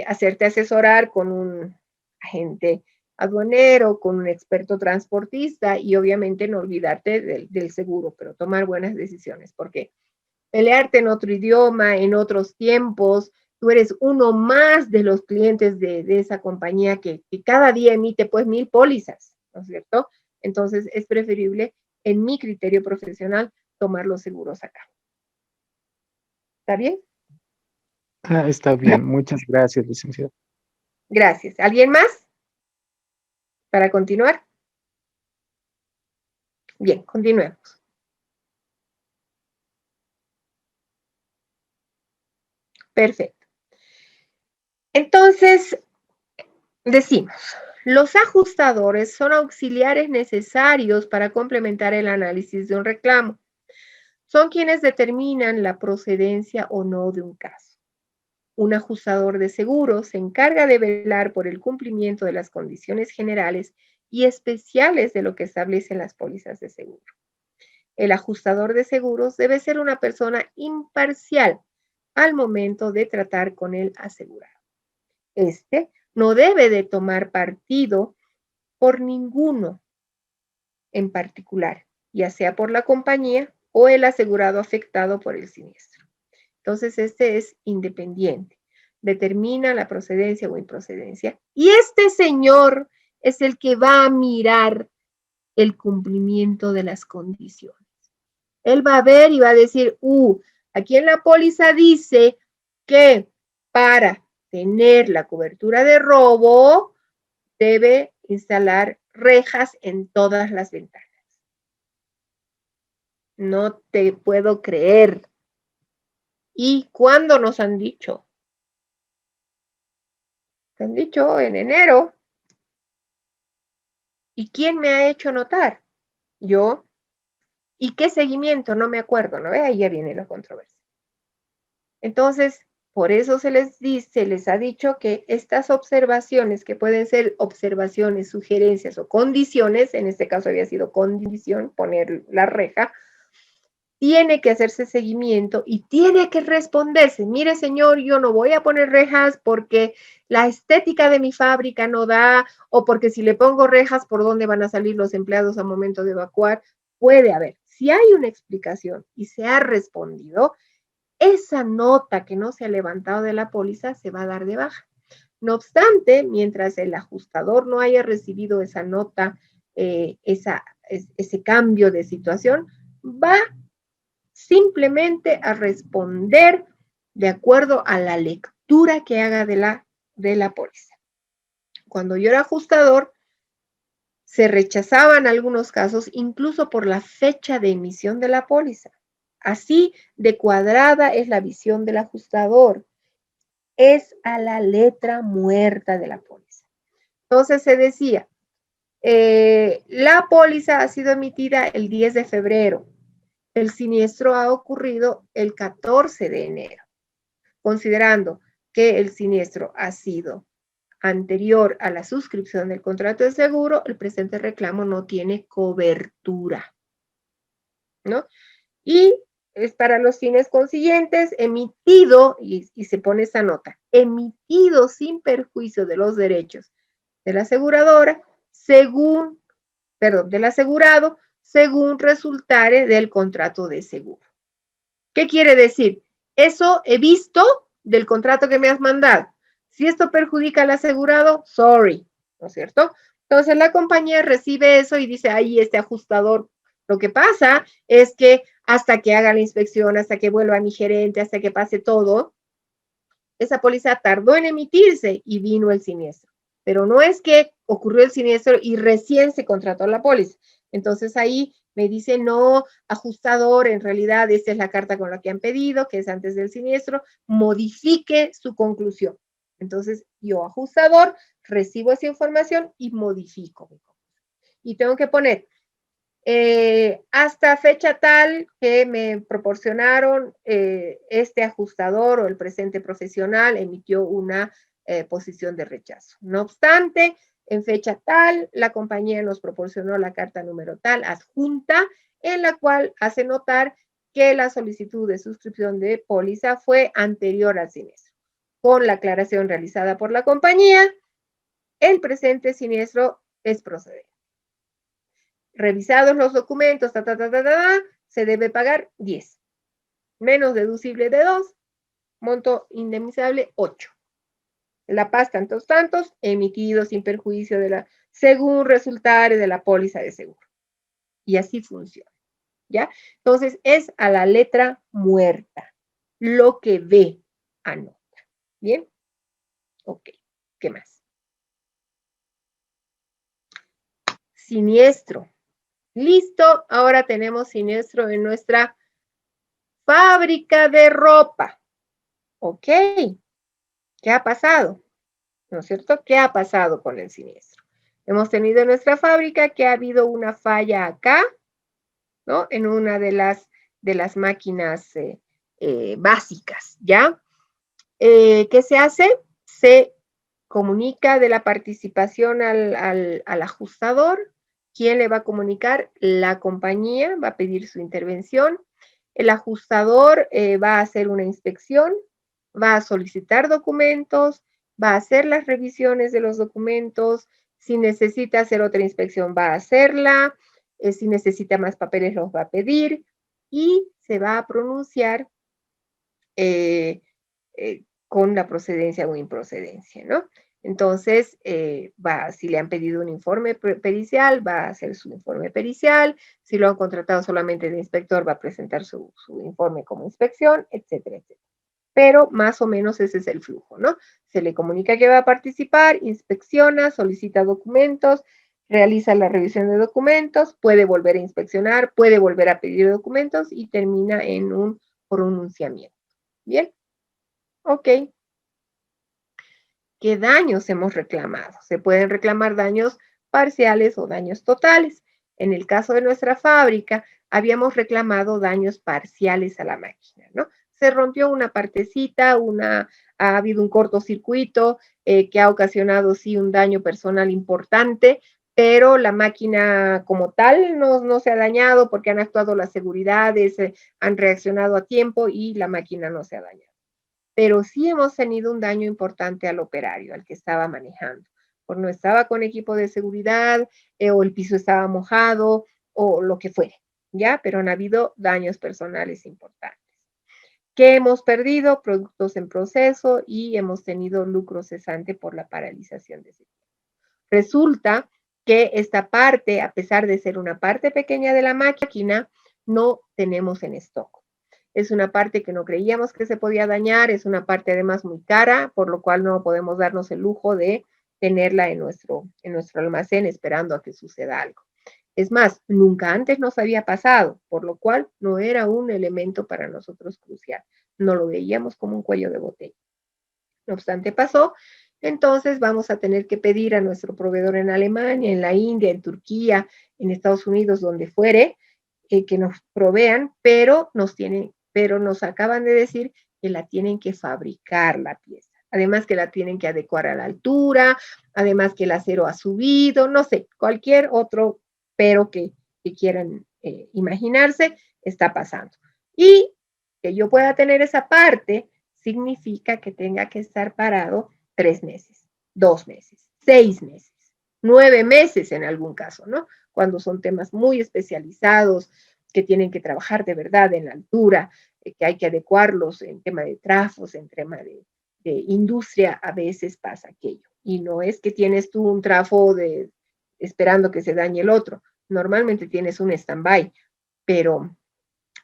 Speaker 1: hacerte asesorar con un agente aduanero, con un experto transportista y obviamente no olvidarte del seguro, pero tomar buenas decisiones, porque pelearte en otro idioma, en otros tiempos, tú eres uno más de los clientes de esa compañía que cada día emite pues 1,000 pólizas, ¿no es cierto? Entonces es preferible, en mi criterio profesional, tomar los seguros acá. ¿Está bien?
Speaker 4: Está bien, muchas gracias, licenciado.
Speaker 1: Gracias. ¿Alguien más para continuar? Bien, continuemos. Perfecto. Entonces, decimos, los ajustadores son auxiliares necesarios para complementar el análisis de un reclamo. Son quienes determinan la procedencia o no de un caso. Un ajustador de seguros se encarga de velar por el cumplimiento de las condiciones generales y especiales de lo que establecen las pólizas de seguro. El ajustador de seguros debe ser una persona imparcial al momento de tratar con el asegurado. Este no debe de tomar partido por ninguno en particular, ya sea por la compañía o el asegurado afectado por el siniestro. Entonces, este es independiente, determina la procedencia o improcedencia, y este señor es el que va a mirar el cumplimiento de las condiciones. Él va a ver y va a decir, aquí en la póliza dice que para tener la cobertura de robo debe instalar rejas en todas las ventanas. No te puedo creer. ¿Y cuándo nos han dicho? Te han dicho en enero. ¿Y quién me ha hecho notar? Yo. ¿Y qué seguimiento? No me acuerdo, ¿no? Ahí ya viene la controversia. Entonces, por eso se les ha dicho que estas observaciones, que pueden ser observaciones, sugerencias o condiciones, en este caso había sido condición, poner la reja, tiene que hacerse seguimiento y tiene que responderse. Mire, señor, yo no voy a poner rejas porque la estética de mi fábrica no da, o porque si le pongo rejas, ¿por dónde van a salir los empleados al momento de evacuar? Puede haber. Si hay una explicación y se ha respondido, esa nota que no se ha levantado de la póliza se va a dar de baja. No obstante, mientras el ajustador no haya recibido esa nota, ese cambio de situación, va simplemente a responder de acuerdo a la lectura que haga de la póliza. Cuando yo era ajustador, Se rechazaban algunos casos incluso por la fecha de emisión de la póliza. Así de cuadrada es la visión del ajustador. Es a la letra muerta de la póliza. Entonces se decía, la póliza ha sido emitida el 10 de febrero. El siniestro ha ocurrido el 14 de enero. Considerando que el siniestro ha sido anterior a la suscripción del contrato de seguro, el presente reclamo no tiene cobertura, ¿no? Y es para los fines consiguientes, emitido, y se pone esa nota, emitido sin perjuicio de los derechos de la aseguradora, del asegurado, según resultare del contrato de seguro. ¿Qué quiere decir? Eso he visto del contrato que me has mandado. Si esto perjudica al asegurado, sorry, ¿no es cierto? Entonces la compañía recibe eso y dice, ahí este ajustador. Lo que pasa es que hasta que haga la inspección, hasta que vuelva mi gerente, hasta que pase todo, esa póliza tardó en emitirse y vino el siniestro. Pero no es que ocurrió el siniestro y recién se contrató la póliza. Entonces ahí me dice, no, ajustador, en realidad esta es la carta con la que han pedido, que es antes del siniestro, modifique su conclusión. Entonces yo, ajustador, recibo esa información y modifico. Y tengo que poner, hasta fecha tal que me proporcionaron este ajustador o el presente profesional emitió una posición de rechazo. No obstante, en fecha tal, la compañía nos proporcionó la carta número tal adjunta, en la cual hace notar que la solicitud de suscripción de póliza fue anterior al siniestro. Con la aclaración realizada por la compañía, el presente siniestro es procedente. Revisados los documentos, se debe pagar 10. Menos deducible de 2, monto indemnizable 8. La paz tantos, emitido sin perjuicio de la, según resultare de la póliza de seguro. Y así funciona, ¿ya? Entonces, es a la letra muerta. Lo que ve, anota. ¿Bien? Ok, ¿qué más? Siniestro. Listo, ahora tenemos siniestro en nuestra fábrica de ropa. Ok, ¿qué ha pasado? ¿No es cierto? ¿Qué ha pasado con el siniestro? Hemos tenido en nuestra fábrica que ha habido una falla acá, ¿no? En una de las máquinas básicas, ¿ya? ¿Qué se hace? Se comunica de la participación al ajustador. ¿Quién le va a comunicar? La compañía va a pedir su intervención. El ajustador va a hacer una inspección, va a solicitar documentos, va a hacer las revisiones de los documentos. Si necesita hacer otra inspección, va a hacerla. Si necesita más papeles, los va a pedir. Y se va a pronunciar con la procedencia o improcedencia, ¿no? Entonces, si le han pedido un informe pericial, va a hacer su informe pericial. Si lo han contratado solamente de inspector, va a presentar su informe como inspección, etcétera, etcétera. Pero más o menos ese es el flujo, ¿no? Se le comunica que va a participar, inspecciona, solicita documentos, realiza la revisión de documentos, puede volver a inspeccionar, puede volver a pedir documentos y termina en un pronunciamiento. ¿Bien? Ok. ¿Qué daños hemos reclamado? Se pueden reclamar daños parciales o daños totales. En el caso de nuestra fábrica, habíamos reclamado daños parciales a la máquina, ¿no? Se rompió una partecita, ha habido un cortocircuito que ha ocasionado, sí, un daño personal importante, pero la máquina como tal no se ha dañado porque han actuado las seguridades, han reaccionado a tiempo y la máquina no se ha dañado. Pero sí hemos tenido un daño importante al operario, al que estaba manejando. O no estaba con equipo de seguridad, o el piso estaba mojado, o lo que fuere, ¿ya? Pero han habido daños personales importantes. ¿Qué hemos perdido? Productos en proceso y hemos tenido lucro cesante por la paralización de ese tiempo. Resulta que esta parte, a pesar de ser una parte pequeña de la máquina, no tenemos en stock. Es una parte que no creíamos que se podía dañar, es una parte además muy cara, por lo cual no podemos darnos el lujo de tenerla en nuestro almacén esperando a que suceda algo. Es más, nunca antes nos había pasado, por lo cual no era un elemento para nosotros crucial. No lo veíamos como un cuello de botella. No obstante, pasó. Entonces vamos a tener que pedir a nuestro proveedor en Alemania, en la India, en Turquía, en Estados Unidos, donde fuere, que nos provean, pero nos acaban de decir que la tienen que fabricar la pieza. Además que la tienen que adecuar a la altura, además que el acero ha subido, no sé, cualquier otro pero que quieran imaginarse está pasando. Y que yo pueda tener esa parte significa que tenga que estar parado 3 meses, 2 meses, 6 meses, 9 meses en algún caso, ¿no? Cuando son temas muy especializados, que tienen que trabajar de verdad en la altura, que hay que adecuarlos en tema de trafos, en tema de industria, a veces pasa aquello. Y no es que tienes tú un trafo esperando que se dañe el otro. Normalmente tienes un stand-by, pero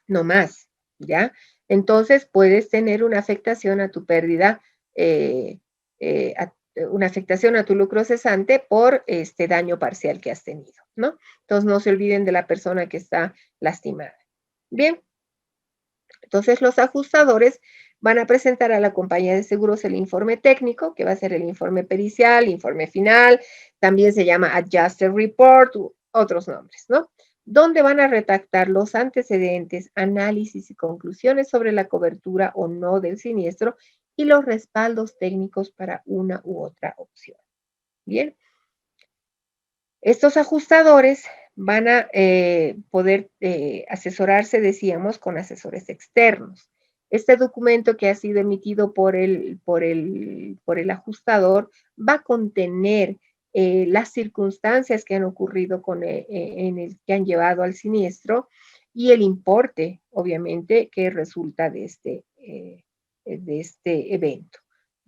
Speaker 1: no más, ¿ya? Entonces puedes tener una afectación a tu pérdida, una afectación a tu lucro cesante por este daño parcial que has tenido, ¿no? Entonces no se olviden de la persona que está lastimada. Bien, entonces los ajustadores van a presentar a la compañía de seguros el informe técnico, que va a ser el informe pericial, informe final, también se llama Adjuster Report, otros nombres, ¿no? Donde van a redactar los antecedentes, análisis y conclusiones sobre la cobertura o no del siniestro y los respaldos técnicos para una u otra opción. Bien. Estos ajustadores van a poder asesorarse, decíamos, con asesores externos. Este documento que ha sido emitido por el ajustador va a contener las circunstancias que han ocurrido que han llevado al siniestro y el importe, obviamente, que resulta de este evento.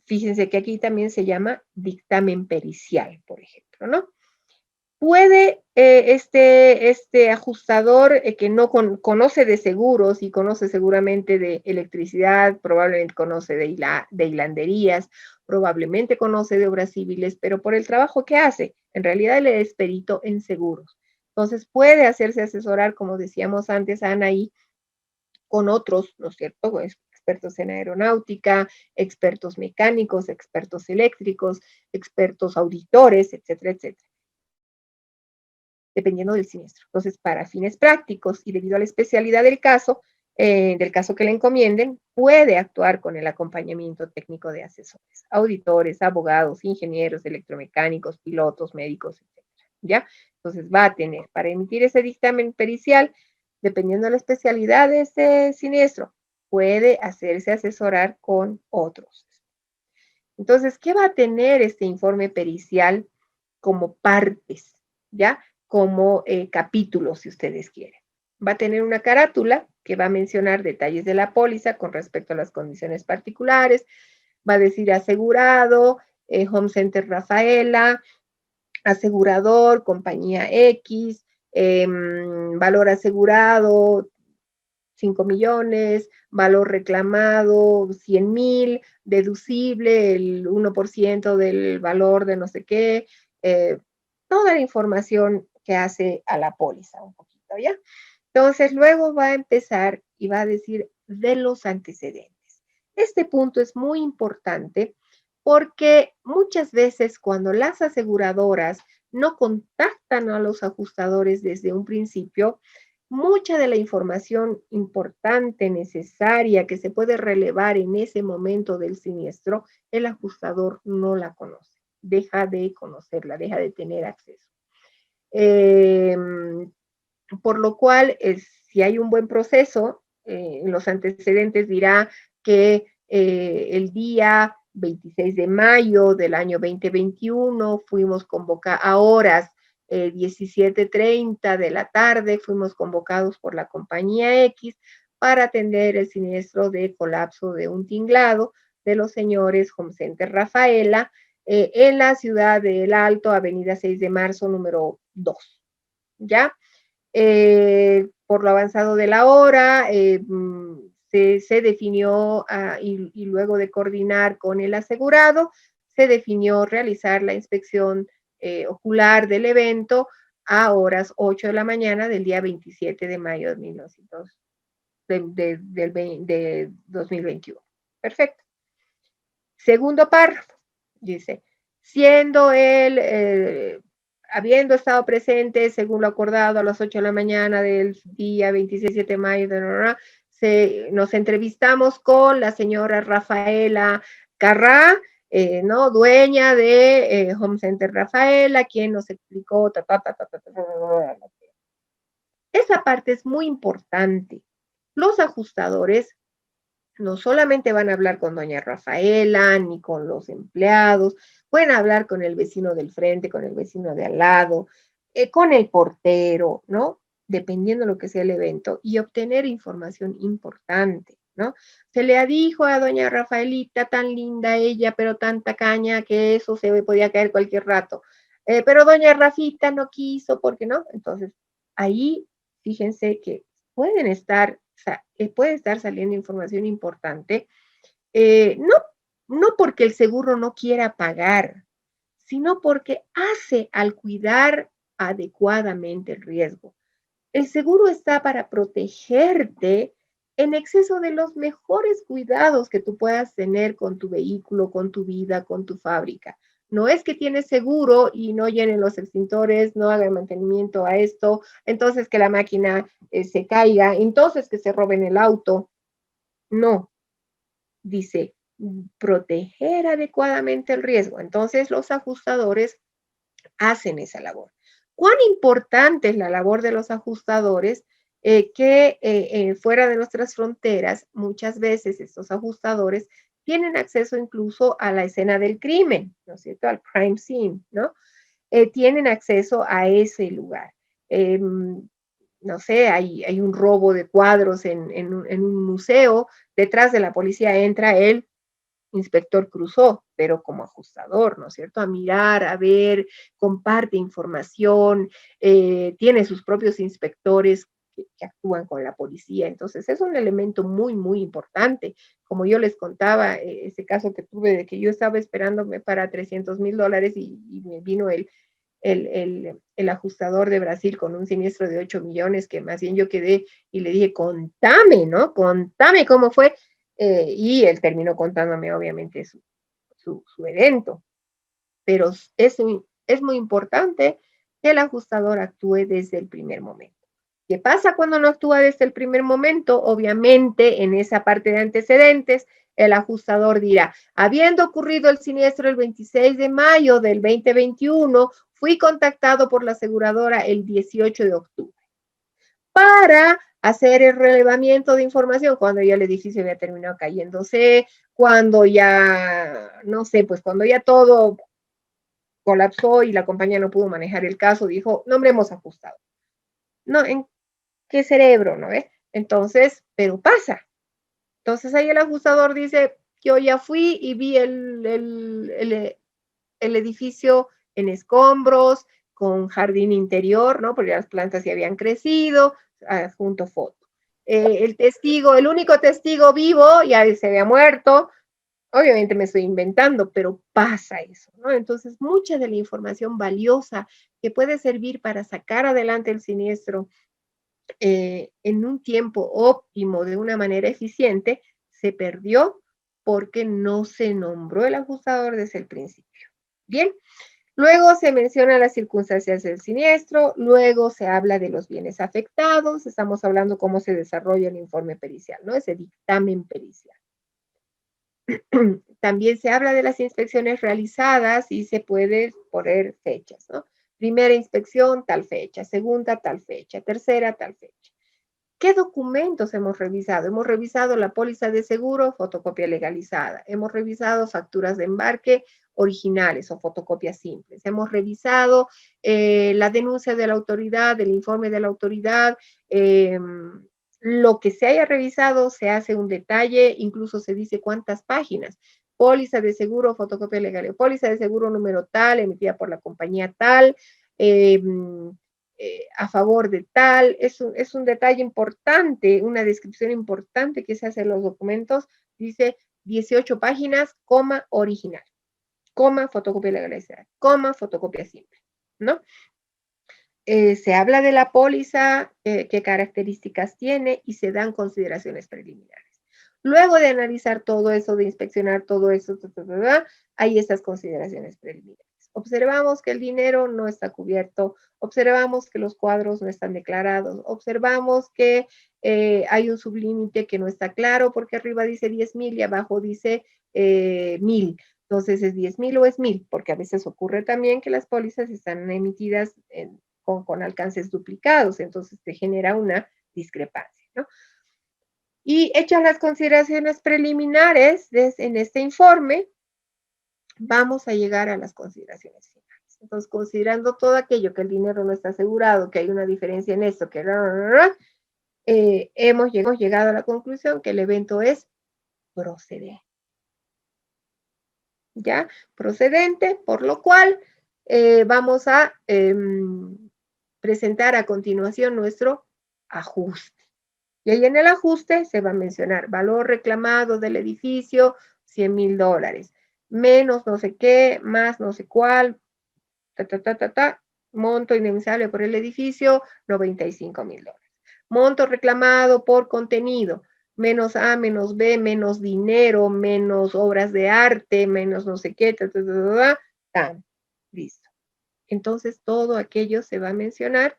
Speaker 1: Fíjense que aquí también se llama dictamen pericial, por ejemplo, ¿no? Puede este ajustador que no conoce de seguros y conoce seguramente de electricidad, probablemente conoce de hilanderías, probablemente conoce de obras civiles, pero por el trabajo que hace, en realidad él es perito en seguros. Entonces puede hacerse asesorar, como decíamos antes, Anaí, con otros, ¿no es cierto? Pues, expertos en aeronáutica, expertos mecánicos, expertos eléctricos, expertos auditores, etcétera, etcétera, dependiendo del siniestro. Entonces, para fines prácticos y debido a la especialidad del caso que le encomienden, puede actuar con el acompañamiento técnico de asesores, auditores, abogados, ingenieros, electromecánicos, pilotos, médicos, etc. ¿Ya? Entonces, va a tener, para emitir ese dictamen pericial, dependiendo de la especialidad de ese siniestro, puede hacerse asesorar con otros. Entonces, ¿qué va a tener este informe pericial como partes? ¿Ya? Como capítulos, si ustedes quieren. Va a tener una carátula que va a mencionar detalles de la póliza con respecto a las condiciones particulares, va a decir asegurado, Home Center Rafaela, asegurador, compañía X, valor asegurado, 5 millones, valor reclamado, 100,000, deducible, el 1% del valor de no sé qué, toda la información que hace a la póliza un poquito, ¿ya? Entonces, luego va a empezar y va a decir de los antecedentes. Este punto es muy importante porque muchas veces cuando las aseguradoras no contactan a los ajustadores desde un principio, mucha de la información importante, necesaria, que se puede relevar en ese momento del siniestro, el ajustador no la conoce, deja de conocerla, deja de tener acceso. Por lo cual, si hay un buen proceso, en los antecedentes dirá que el día 26 de mayo del año 2021 fuimos convocados a horas 17:30 de la tarde, fuimos convocados por la compañía X para atender el siniestro de colapso de un tinglado de los señores Home Center Rafaela en la ciudad de El Alto, avenida 6 de marzo, número 2. ¿Ya? Por lo avanzado de la hora, se definió y luego de coordinar con el asegurado, se definió realizar la inspección ocular del evento a horas 8 de la mañana del día 27 de mayo de 2021. Perfecto. Segundo párrafo, dice, siendo él, habiendo estado presente, según lo acordado, a las 8 de la mañana del día 27 de mayo, nos entrevistamos con la señora Rafaela Carrá, ¿no? Dueña de Home Center Rafaela, quien nos explicó, Esa parte es muy importante. Los ajustadores no solamente van a hablar con doña Rafaela, ni con los empleados, pueden hablar con el vecino del frente, con el vecino de al lado, con el portero, ¿no? Dependiendo de lo que sea el evento, y obtener información importante, ¿no? Se le dijo a doña Rafaelita, tan linda ella, pero tan tacaña, que eso se podía caer cualquier rato. Pero doña Rafita no quiso, ¿por qué no? Entonces, ahí, fíjense que puede estar saliendo información importante, no porque el seguro no quiera pagar, sino porque hace al cuidar adecuadamente el riesgo. El seguro está para protegerte en exceso de los mejores cuidados que tú puedas tener con tu vehículo, con tu vida, con tu fábrica. No es que tienes seguro y no llenen los extintores, no hagan mantenimiento a esto, entonces que la máquina se caiga, entonces que se roben el auto. No, dice, proteger adecuadamente el riesgo. Entonces los ajustadores hacen esa labor. ¿Cuán importante es la labor de los ajustadores? Que fuera de nuestras fronteras, muchas veces estos ajustadores tienen acceso incluso a la escena del crimen, ¿no es cierto? Al crime scene, ¿no? Tienen acceso a ese lugar. No sé, hay un robo de cuadros en un museo, detrás de la policía entra el inspector Crusoe, pero como ajustador, ¿no es cierto? A mirar, a ver, comparte información, tiene sus propios inspectores que actúan con la policía. Entonces, es un elemento muy, muy importante. Como yo les contaba, ese caso que tuve de que yo estaba esperándome para $300,000 y me vino el ajustador de Brasil con un siniestro de 8 millones, que más bien yo quedé y le dije, contame, ¿no? Contame cómo fue. Y él terminó contándome, obviamente, su evento. Pero es muy importante que el ajustador actúe desde el primer momento. ¿Qué pasa cuando no actúa desde el primer momento? Obviamente, en esa parte de antecedentes, el ajustador dirá, habiendo ocurrido el siniestro el 26 de mayo del 2021, fui contactado por la aseguradora el 18 de octubre para hacer el relevamiento de información cuando ya el edificio había terminado cayéndose, cuando ya, no sé, pues cuando ya todo colapsó y la compañía no pudo manejar el caso, dijo, no hombre, hemos ajustado. No, ¿en qué cerebro, no ves? Entonces, pero pasa. Entonces ahí el ajustador dice, yo ya fui y vi el edificio en escombros, con jardín interior, ¿no? Porque las plantas ya habían crecido, junto foto. El único testigo vivo ya se había muerto. Obviamente me estoy inventando, pero pasa eso, ¿no? Entonces, mucha de la información valiosa que puede servir para sacar adelante el siniestro en un tiempo óptimo, de una manera eficiente, se perdió porque no se nombró el ajustador desde el principio. Bien, luego se menciona las circunstancias del siniestro, luego se habla de los bienes afectados, estamos hablando cómo se desarrolla el informe pericial, ¿no? Ese dictamen pericial. También se habla de las inspecciones realizadas y se puede poner fechas, ¿no? Primera inspección, tal fecha, segunda, tal fecha, tercera, tal fecha. ¿Qué documentos hemos revisado? Hemos revisado la póliza de seguro, fotocopia legalizada. Hemos revisado facturas de embarque originales o fotocopias simples. Hemos revisado la denuncia de la autoridad, el informe de la autoridad. Lo que se haya revisado, se hace un detalle, incluso se dice cuántas páginas. Póliza de seguro, fotocopia legal, póliza de seguro número tal, emitida por la compañía tal, a favor de tal, es un detalle importante, una descripción importante que se hace en los documentos, dice 18 páginas, coma, original. coma, fotocopia legalizada, coma, fotocopia simple, ¿no? Se habla de la póliza, qué características tiene y se dan consideraciones preliminares. Luego de analizar todo eso, de inspeccionar todo eso, hay estas consideraciones preliminares. Observamos que el dinero no está cubierto, observamos que los cuadros no están declarados, observamos que hay un sublímite que no está claro porque arriba dice 10,000 y abajo dice 1,000. Entonces, ¿es 10,000 o es 1,000? Porque a veces ocurre también que las pólizas están emitidas con alcances duplicados, entonces te genera una discrepancia, ¿no? Y hechas las consideraciones preliminares en este informe, vamos a llegar a las consideraciones finales. Entonces, considerando todo aquello, que el dinero no está asegurado, que hay una diferencia en esto, que hemos llegado a la conclusión que el evento es procedente. ¿Ya? Procedente, por lo cual vamos a presentar a continuación nuestro ajuste. Y ahí en el ajuste se va a mencionar valor reclamado del edificio, $100,000, menos no sé qué, más no sé cuál, monto indemnizable por el edificio, $95,000. Monto reclamado por contenido, menos A, menos B, menos dinero, menos obras de arte, menos no sé qué, listo. Entonces, todo aquello se va a mencionar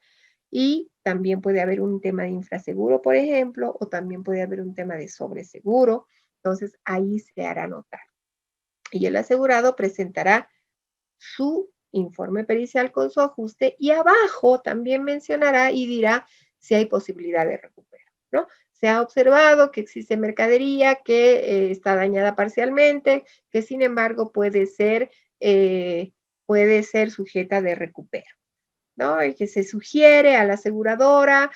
Speaker 1: y también puede haber un tema de infraseguro, por ejemplo, o también puede haber un tema de sobreseguro. Entonces, ahí se hará notar. Y el asegurado presentará su informe pericial con su ajuste y abajo también mencionará y dirá si hay posibilidad de recupero, ¿no? Se ha observado que existe mercadería que está dañada parcialmente, que sin embargo puede ser sujeta de recupero, ¿no? Y que se sugiere a la aseguradora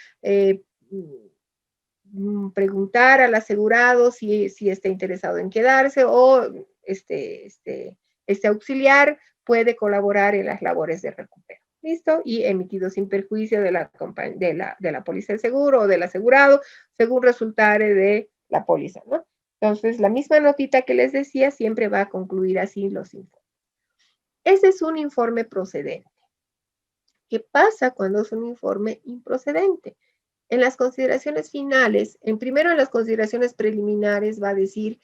Speaker 1: preguntar al asegurado si está interesado en quedarse o este auxiliar puede colaborar en las labores de recupero. ¿Listo? Y emitido sin perjuicio de la póliza de seguro o del asegurado, según resultare de la póliza, ¿no? Entonces, la misma notita que les decía siempre va a concluir así los informes. Ese es un informe procedente. ¿Qué pasa cuando es un informe improcedente? En las consideraciones finales, primero en las consideraciones preliminares va a decir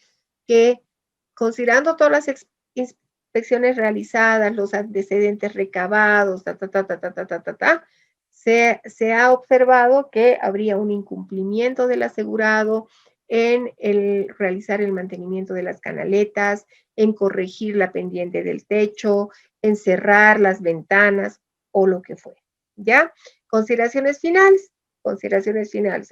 Speaker 1: que considerando todas las inspecciones realizadas, los antecedentes recabados, se ha observado que habría un incumplimiento del asegurado en realizar el mantenimiento de las canaletas, en corregir la pendiente del techo, en cerrar las ventanas o lo que fuera, ¿ya? Consideraciones finales,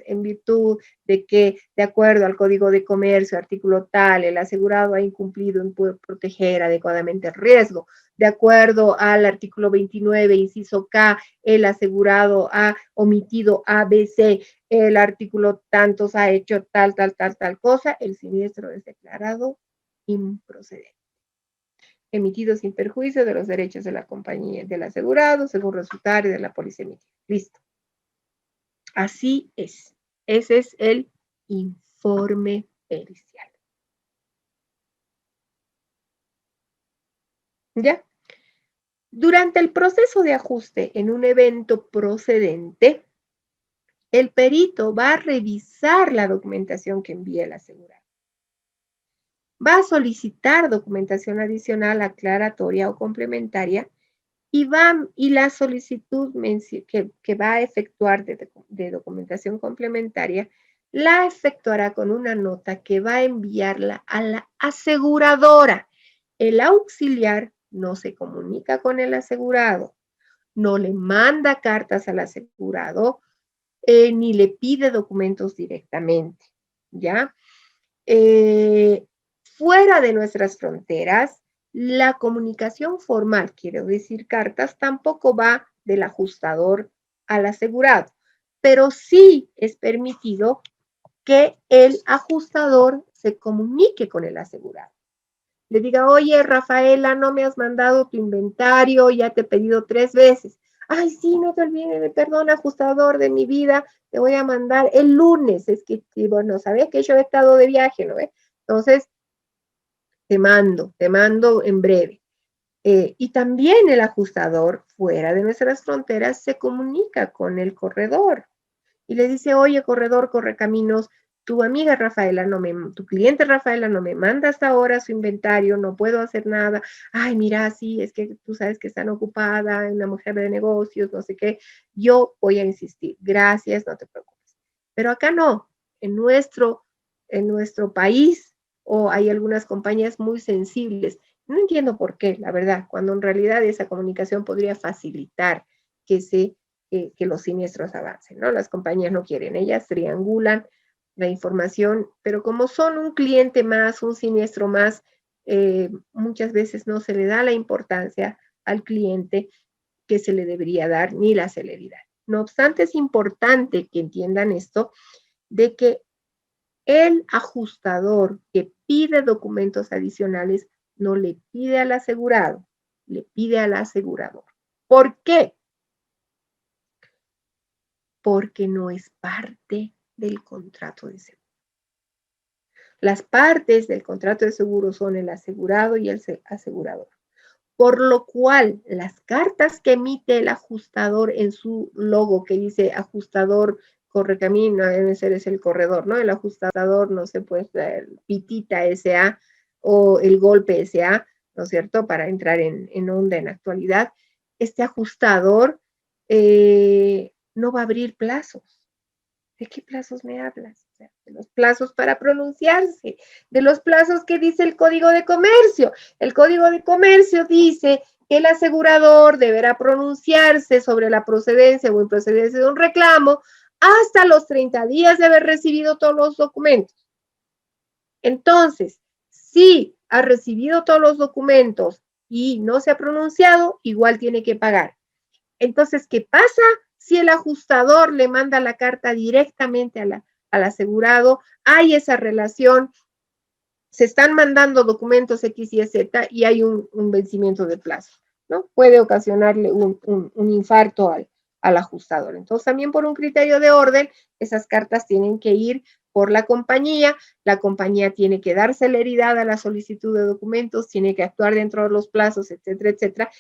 Speaker 1: en virtud de que, de acuerdo al Código de Comercio, artículo tal, el asegurado ha incumplido en proteger adecuadamente el riesgo. De acuerdo al artículo 29, inciso K, el asegurado ha omitido ABC, el artículo tantos ha hecho tal cosa, el siniestro es declarado improcedente. Emitido sin perjuicio de los derechos de la compañía del asegurado, según resultare de la póliza emitida. Listo. Así es. Ese es el informe pericial. ¿Ya? Durante el proceso de ajuste en un evento procedente, el perito va a revisar la documentación que envía el asegurado. Va a solicitar documentación adicional, aclaratoria o complementaria y la solicitud que va a efectuar de documentación complementaria la efectuará con una nota que va a enviarla a la aseguradora. El auxiliar no se comunica con el asegurado, no le manda cartas al asegurado, ni le pide documentos directamente, ¿ya? Fuera de nuestras fronteras, la comunicación formal, quiero decir cartas, tampoco va del ajustador al asegurado, pero sí es permitido que el ajustador se comunique con el asegurado. Le diga, oye, Rafaela, no me has mandado tu inventario, ya te he pedido 3 veces. Ay, sí, no te olvides, perdón, ajustador de mi vida, te voy a mandar el lunes. Es que, bueno, sabes que yo he estado de viaje, ¿no? Entonces, te mando en breve. Y también el ajustador fuera de nuestras fronteras se comunica con el corredor y le dice, oye, corredor, correcaminos, tu amiga Rafaela tu cliente Rafaela no me manda hasta ahora su inventario, no puedo hacer nada. Ay, mira, sí, es que tú sabes que están ocupada, una mujer de negocios, no sé qué. Yo voy a insistir. Gracias, no te preocupes. Pero acá no. En nuestro país, o hay algunas compañías muy sensibles. No entiendo por qué, la verdad, cuando en realidad esa comunicación podría facilitar que los siniestros avancen, ¿no? Las compañías no quieren, ellas triangulan la información, pero como son un cliente más, un siniestro más, muchas veces no se le da la importancia al cliente que se le debería dar ni la celeridad. No obstante, es importante que entiendan esto, de que el ajustador que pide documentos adicionales no le pide al asegurado, le pide al asegurador. ¿Por qué? Porque no es parte del contrato de seguro. Las partes del contrato de seguro son el asegurado y el asegurador. Por lo cual, las cartas que emite el ajustador en su logo que dice ajustador correcamino, debe ser es el corredor, ¿no? El ajustador, no sé, pues, el Pitita SA o el Golpe SA, ¿no es cierto? Para entrar en onda en actualidad. Este ajustador no va a abrir plazos. ¿De qué plazos me hablas? O sea, de los plazos para pronunciarse, de los plazos que dice el Código de Comercio. El Código de Comercio dice que el asegurador deberá pronunciarse sobre la procedencia o improcedencia de un reclamo hasta los 30 días de haber recibido todos los documentos. Entonces, si ha recibido todos los documentos y no se ha pronunciado, igual tiene que pagar. Entonces, ¿qué pasa si el ajustador le manda la carta directamente al asegurado? Hay esa relación, se están mandando documentos X y Z y hay un vencimiento de plazo, ¿no? Puede ocasionarle un infarto al ajustador. Entonces, también por un criterio de orden, esas cartas tienen que ir por la compañía tiene que dar celeridad a la solicitud de documentos, tiene que actuar dentro de los plazos, etcétera, etcétera.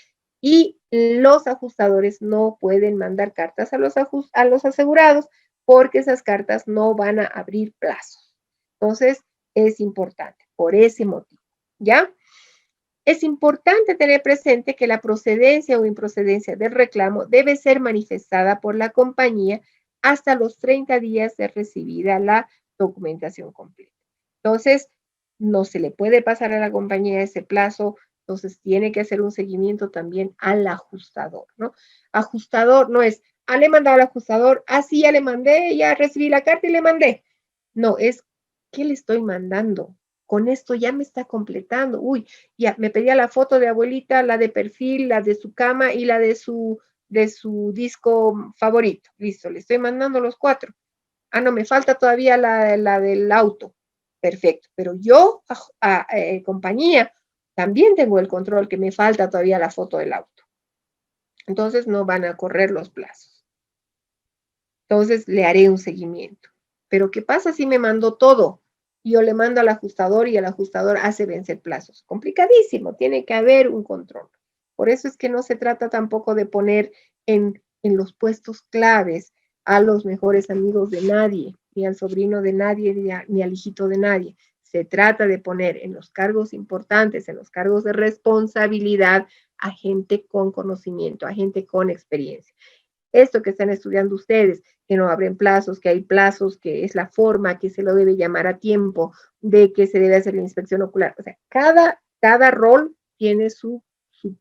Speaker 1: Y los ajustadores no pueden mandar cartas a los asegurados porque esas cartas no van a abrir plazos. Entonces, es importante por ese motivo, ¿ya? Es importante tener presente que la procedencia o improcedencia del reclamo debe ser manifestada por la compañía hasta los 30 días de recibida la documentación completa. Entonces, no se le puede pasar a la compañía ese plazo. Entonces, tiene que hacer un seguimiento también al ajustador, ¿no? Ajustador no es, le he mandado al ajustador, sí, ya le mandé, ya recibí la carta y le mandé. No, es, ¿qué le estoy mandando? Con esto ya me está completando. Uy, ya, me pedía la foto de abuelita, la de perfil, la de su cama y la de su disco favorito. Listo, le estoy mandando los 4. No, me falta todavía la del auto. Perfecto, pero yo, compañía, también tengo el control que me falta todavía la foto del auto. Entonces no van a correr los plazos. Entonces le haré un seguimiento. Pero ¿qué pasa si me mandó todo? Yo le mando al ajustador y el ajustador hace vencer plazos. Complicadísimo, tiene que haber un control. Por eso es que no se trata tampoco de poner en los puestos claves a los mejores amigos de nadie, ni al sobrino de nadie, ni al hijito de nadie. Se trata de poner en los cargos importantes, en los cargos de responsabilidad, a gente con conocimiento, a gente con experiencia. Esto que están estudiando ustedes, que no abren plazos, que hay plazos, que es la forma, que se lo debe llamar a tiempo, de que se debe hacer la inspección ocular. O sea, cada rol tiene su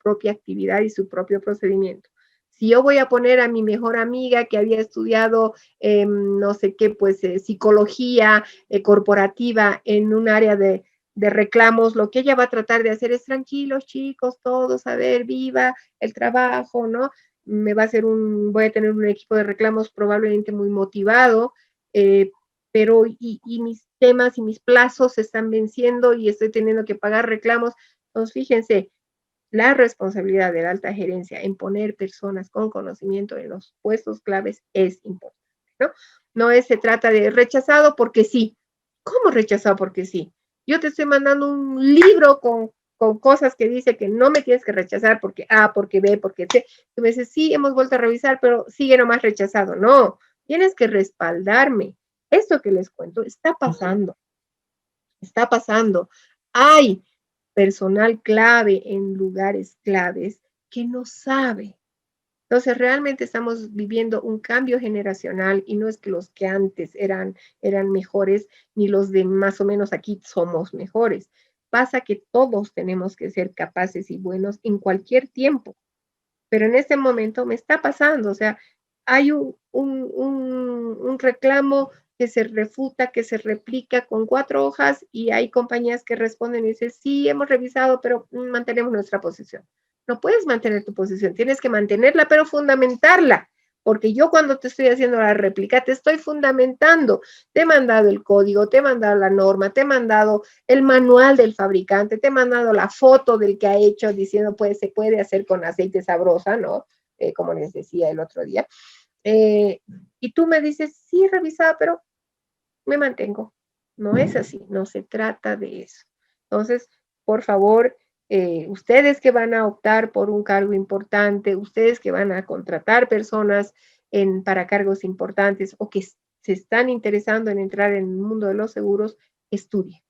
Speaker 1: propia actividad y su propio procedimiento. Si yo voy a poner a mi mejor amiga que había estudiado, no sé qué, pues psicología corporativa en un área de reclamos, lo que ella va a tratar de hacer es tranquilos, chicos, todos, a ver, viva el trabajo, ¿no? Voy a tener un equipo de reclamos probablemente muy motivado, pero y mis temas y mis plazos se están venciendo y estoy teniendo que pagar reclamos. Entonces, fíjense, la responsabilidad de la alta gerencia en poner personas con conocimiento en los puestos claves es importante, ¿no? No se trata de rechazado porque sí. ¿Cómo rechazado porque sí? Yo te estoy mandando un libro con con cosas que dice que no me tienes que rechazar porque A, porque B, porque C. Tú me dices, sí, hemos vuelto a revisar, pero sigue nomás rechazado. No, tienes que respaldarme. Esto que les cuento está pasando. Está pasando. Hay personal clave en lugares claves que no sabe. Entonces, realmente estamos viviendo un cambio generacional y no es que los que antes eran mejores, ni los de más o menos aquí somos mejores. Pasa que todos tenemos que ser capaces y buenos en cualquier tiempo. Pero en este momento me está pasando, o sea, hay un reclamo que se refuta, que se replica con 4 hojas y hay compañías que responden y dicen, sí, hemos revisado, pero mantenemos nuestra posición. No puedes mantener tu posición, tienes que mantenerla, pero fundamentarla, porque yo cuando te estoy haciendo la réplica, te estoy fundamentando. Te he mandado el código, te he mandado la norma, te he mandado el manual del fabricante, te he mandado la foto del que ha hecho diciendo, pues se puede hacer con aceite sabrosa, ¿no? Como les decía el otro día. Y tú me dices, sí, revisada, pero me mantengo. No es así, no se trata de eso. Entonces, por favor, ustedes que van a optar por un cargo importante, ustedes que van a contratar personas para cargos importantes o que se están interesando en entrar en el mundo de los seguros, estudien.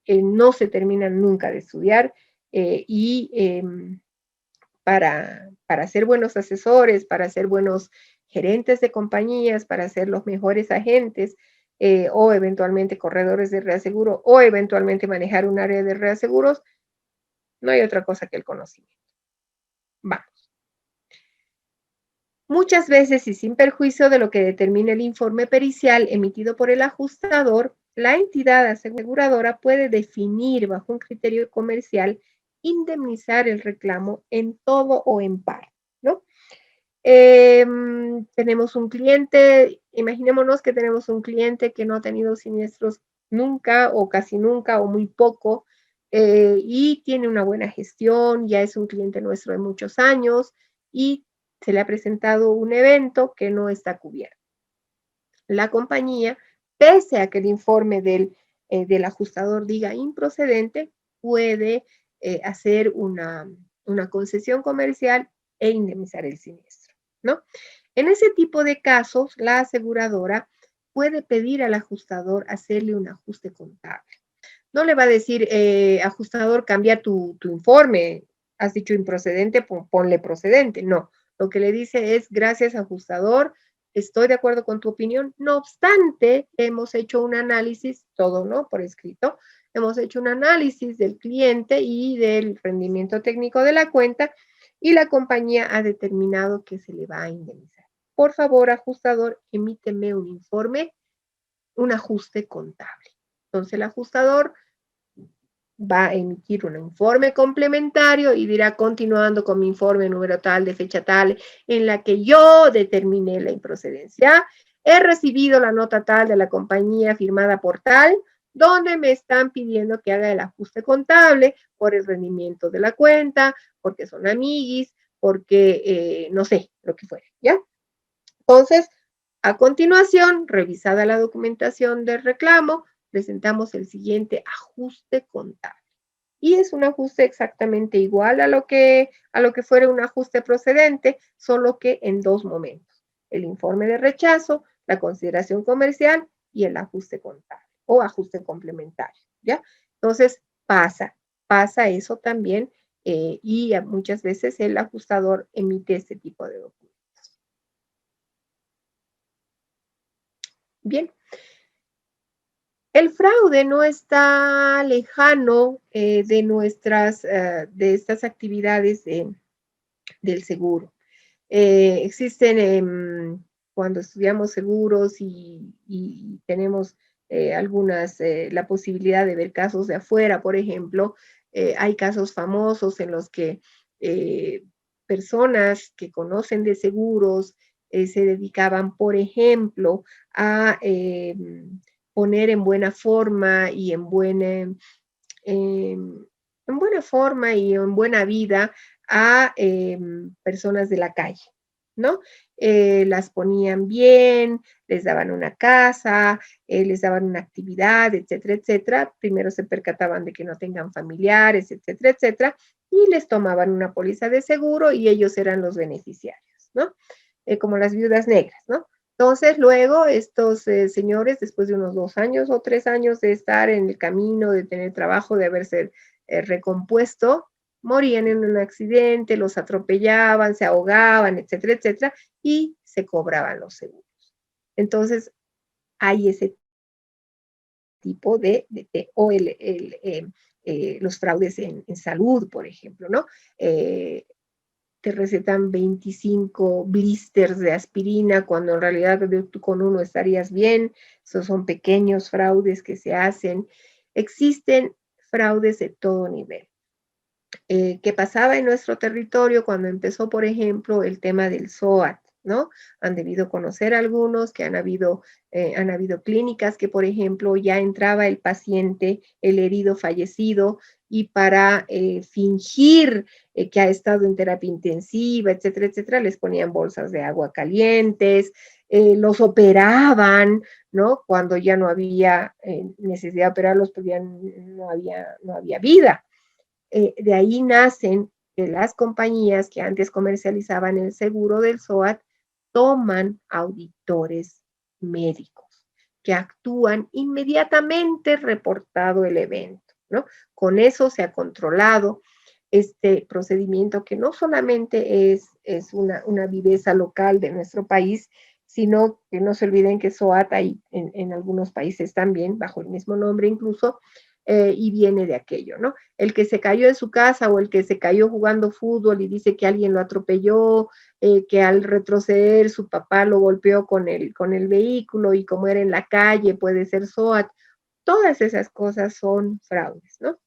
Speaker 1: No se terminan nunca de estudiar y para ser buenos asesores, para ser buenos gerentes de compañías, para ser los mejores agentes o eventualmente corredores de reaseguro o eventualmente manejar un área de reaseguros, no hay otra cosa que el conocimiento. Vamos. Muchas veces y sin perjuicio de lo que determine el informe pericial emitido por el ajustador, la entidad aseguradora puede definir bajo un criterio comercial indemnizar el reclamo en todo o en parte, ¿no? Tenemos un cliente, imaginémonos que tenemos un cliente que no ha tenido siniestros nunca o casi nunca o muy poco y tiene una buena gestión, ya es un cliente nuestro de muchos años y se le ha presentado un evento que no está cubierto. La compañía, pese a que el informe del ajustador diga improcedente, puede hacer una concesión comercial e indemnizar el siniestro, ¿no? En ese tipo de casos, la aseguradora puede pedir al ajustador hacerle un ajuste contable. No le va a decir, ajustador, cambia tu informe, has dicho improcedente, ponle procedente. No, lo que le dice es, gracias ajustador, estoy de acuerdo con tu opinión. No obstante, hemos hecho un análisis, todo, ¿no? Por escrito, hemos hecho un análisis del cliente y del rendimiento técnico de la cuenta y la compañía ha determinado que se le va a indemnizar. Por favor, ajustador, emíteme un informe, un ajuste contable. Entonces el ajustador va a emitir un informe complementario y dirá, continuando con mi informe número tal de fecha tal, en la que yo determiné la improcedencia, he recibido la nota tal de la compañía firmada por tal, donde me están pidiendo que haga el ajuste contable por el rendimiento de la cuenta, porque son amiguis, porque no sé, lo que fuera, ¿ya? Entonces, a continuación, revisada la documentación del reclamo, presentamos el siguiente ajuste contable. Y es un ajuste exactamente igual a lo que fuera un ajuste procedente, solo que en 2 momentos. El informe de rechazo, la consideración comercial y el ajuste contable o ajuste complementario, ¿ya? Entonces, pasa eso también y muchas veces el ajustador emite este tipo de documentos. Bien. El fraude no está lejano de estas actividades del seguro. Existen cuando estudiamos seguros y tenemos la posibilidad de ver casos de afuera, por ejemplo, hay casos famosos en los que personas que conocen de seguros se dedicaban, por ejemplo, a poner en buena forma y en buena forma y en buena vida a personas de la calle, ¿no? Las ponían bien, les daban una casa, les daban una actividad, etcétera, etcétera. Primero se percataban de que no tengan familiares, etcétera, etcétera, y les tomaban una póliza de seguro y ellos eran los beneficiarios, ¿no? Como las viudas negras, ¿no? Entonces, luego estos señores, después de unos 2 años o 3 años de estar en el camino, de tener trabajo, de haberse recompuesto, morían en un accidente, los atropellaban, se ahogaban, etcétera, etcétera, y se cobraban los seguros. Entonces, hay ese tipo o los fraudes en salud, por ejemplo, ¿no? Te recetan 25 blisters de aspirina cuando en realidad tú con uno estarías bien. Esos son pequeños fraudes que se hacen. Existen fraudes de todo nivel. ¿Qué pasaba en nuestro territorio cuando empezó, por ejemplo, el tema del SOAT, ¿no? Han debido conocer algunos que han habido clínicas que, por ejemplo, ya entraba el paciente, el herido fallecido, y para fingir que ha estado en terapia intensiva, etcétera, etcétera, les ponían bolsas de agua calientes, los operaban, ¿no? Cuando ya no había necesidad de operarlos, pues ya no había vida. De ahí nacen que las compañías que antes comercializaban el seguro del SOAT toman auditores médicos que actúan inmediatamente reportado el evento, ¿no? Con eso se ha controlado este procedimiento que no solamente es una viveza local de nuestro país, sino que no se olviden que SOAT hay en algunos países también, bajo el mismo nombre incluso, y viene de aquello, ¿no? El que se cayó en su casa o el que se cayó jugando fútbol y dice que alguien lo atropelló, que al retroceder su papá lo golpeó con el vehículo y como era en la calle puede ser SOAT. Todas esas cosas son fraudes, ¿no?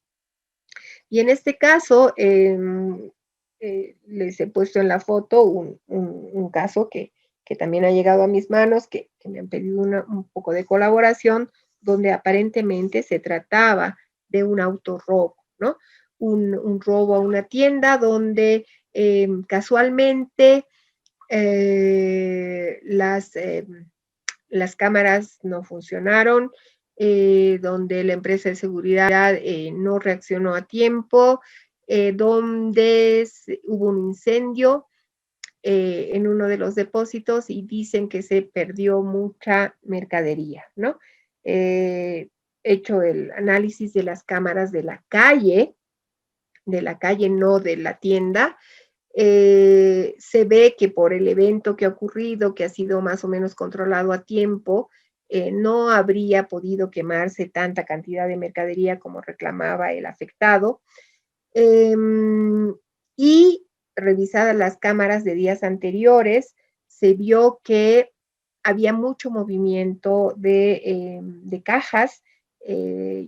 Speaker 1: Y en este caso, les he puesto en la foto un caso que también ha llegado a mis manos, que me han pedido un poco de colaboración, donde aparentemente se trataba de un autorrobo, ¿no? Un robo a una tienda donde casualmente las cámaras no funcionaron, donde la empresa de seguridad no reaccionó a tiempo, donde hubo un incendio en uno de los depósitos y dicen que se perdió mucha mercadería, ¿no? Hecho el análisis de las cámaras de la calle, no de la tienda, se ve que por el evento que ha ocurrido, que ha sido más o menos controlado a tiempo, no habría podido quemarse tanta cantidad de mercadería como reclamaba el afectado. Y revisadas las cámaras de días anteriores, se vio que había mucho movimiento de cajas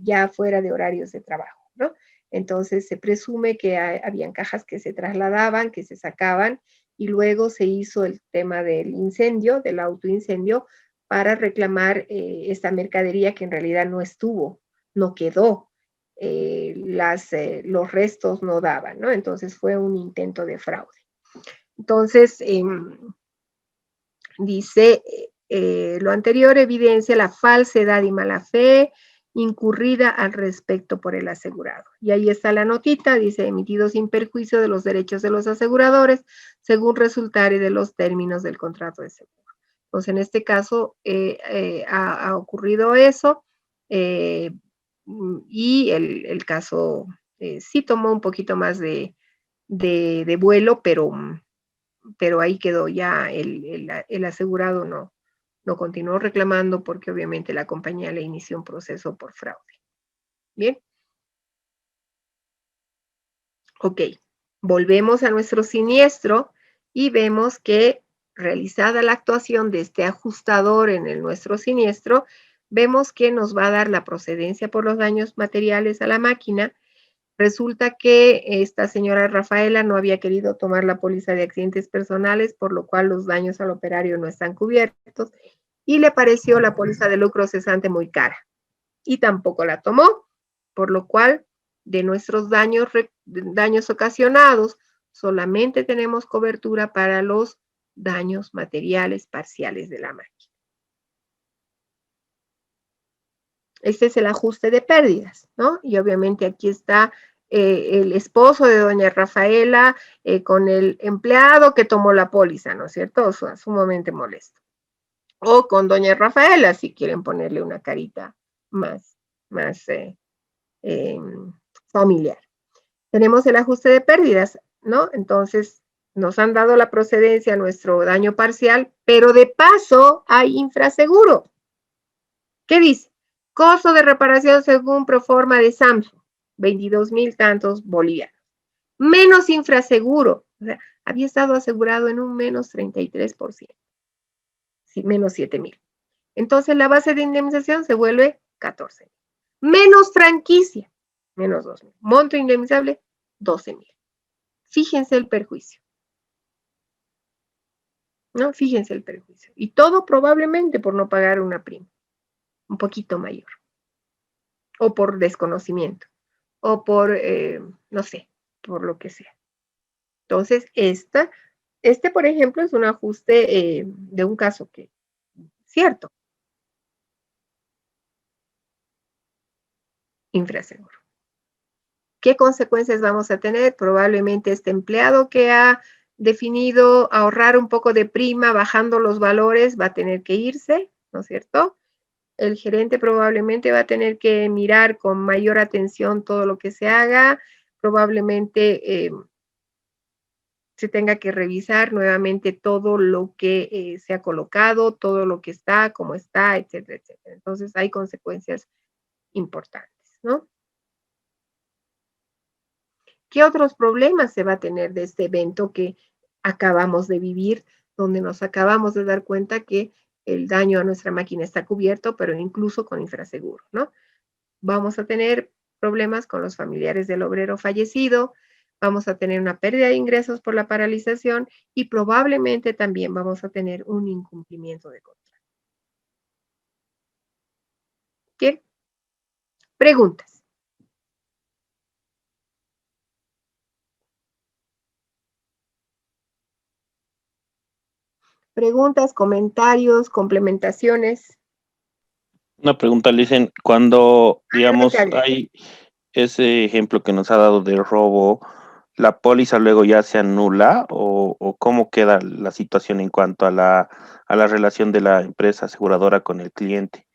Speaker 1: ya fuera de horarios de trabajo, ¿no? Entonces se presume que habían cajas que se trasladaban, que se sacaban, y luego se hizo el tema del incendio, del autoincendio, para reclamar esta mercadería que en realidad no estuvo, no quedó. Los restos no daban, ¿no? Entonces fue un intento de fraude. Entonces, dice, lo anterior evidencia la falsedad y mala fe incurrida al respecto por el asegurado. Y ahí está la notita, dice, emitido sin perjuicio de los derechos de los aseguradores, según resultare de los términos del contrato de seguro. Entonces, en este caso, ha ocurrido eso, y el caso sí tomó un poquito más de vuelo, pero ahí quedó ya el asegurado no continuó reclamando porque obviamente la compañía le inició un proceso por fraude. Bien. Ok, volvemos a nuestro siniestro y vemos que realizada la actuación de este ajustador en nuestro siniestro, vemos que nos va a dar la procedencia por los daños materiales a la máquina. Resulta que esta señora Rafaela no había querido tomar la póliza de accidentes personales, por lo cual los daños al operario no están cubiertos, y le pareció la póliza de lucro cesante muy cara, y tampoco la tomó, por lo cual de nuestros daños ocasionados solamente tenemos cobertura para los daños materiales parciales de la máquina. Este es el ajuste de pérdidas, ¿no? Y obviamente aquí está el esposo de doña Rafaela con el empleado que tomó la póliza, ¿no es cierto? O sea, sumamente molesto. O con doña Rafaela, si quieren ponerle una carita más familiar. Tenemos el ajuste de pérdidas, ¿no? Entonces, nos han dado la procedencia a nuestro daño parcial, pero de paso hay infraseguro. ¿Qué dice? Costo de reparación según proforma de Samsung, 22,000 tantos bolivianos. Menos infraseguro, o sea, había estado asegurado en un menos 33%, sí, menos 7,000. Entonces la base de indemnización se vuelve 14,000. Menos franquicia, menos 2,000. Monto indemnizable, 12,000. Fíjense el perjuicio. ¿No? Fíjense el perjuicio. Y todo probablemente por no pagar una prima, un poquito mayor. O por desconocimiento. O por, no sé, por lo que sea. Entonces, este, por ejemplo, es un ajuste de un caso que, cierto, infraseguro. ¿Qué consecuencias vamos a tener? Probablemente este empleado que ha definido ahorrar un poco de prima bajando los valores va a tener que irse, ¿no es cierto? El gerente probablemente va a tener que mirar con mayor atención todo lo que se haga, probablemente se tenga que revisar nuevamente todo lo que se ha colocado, todo lo que está, cómo está, etcétera, etcétera. Entonces hay consecuencias importantes, ¿no? ¿Qué otros problemas se va a tener de este evento que acabamos de vivir, donde nos acabamos de dar cuenta que el daño a nuestra máquina está cubierto, pero incluso con infraseguro, ¿no? Vamos a tener problemas con los familiares del obrero fallecido, vamos a tener una pérdida de ingresos por la paralización y probablemente también vamos a tener un incumplimiento de contrato. ¿Bien? Preguntas. Preguntas, comentarios, complementaciones.
Speaker 5: Una pregunta, le dicen, cuando, digamos,
Speaker 1: Adelante.
Speaker 5: hay ese ejemplo que nos ha dado del robo, ¿la póliza luego ya se anula o cómo queda la situación en cuanto a la relación de la empresa aseguradora con el cliente?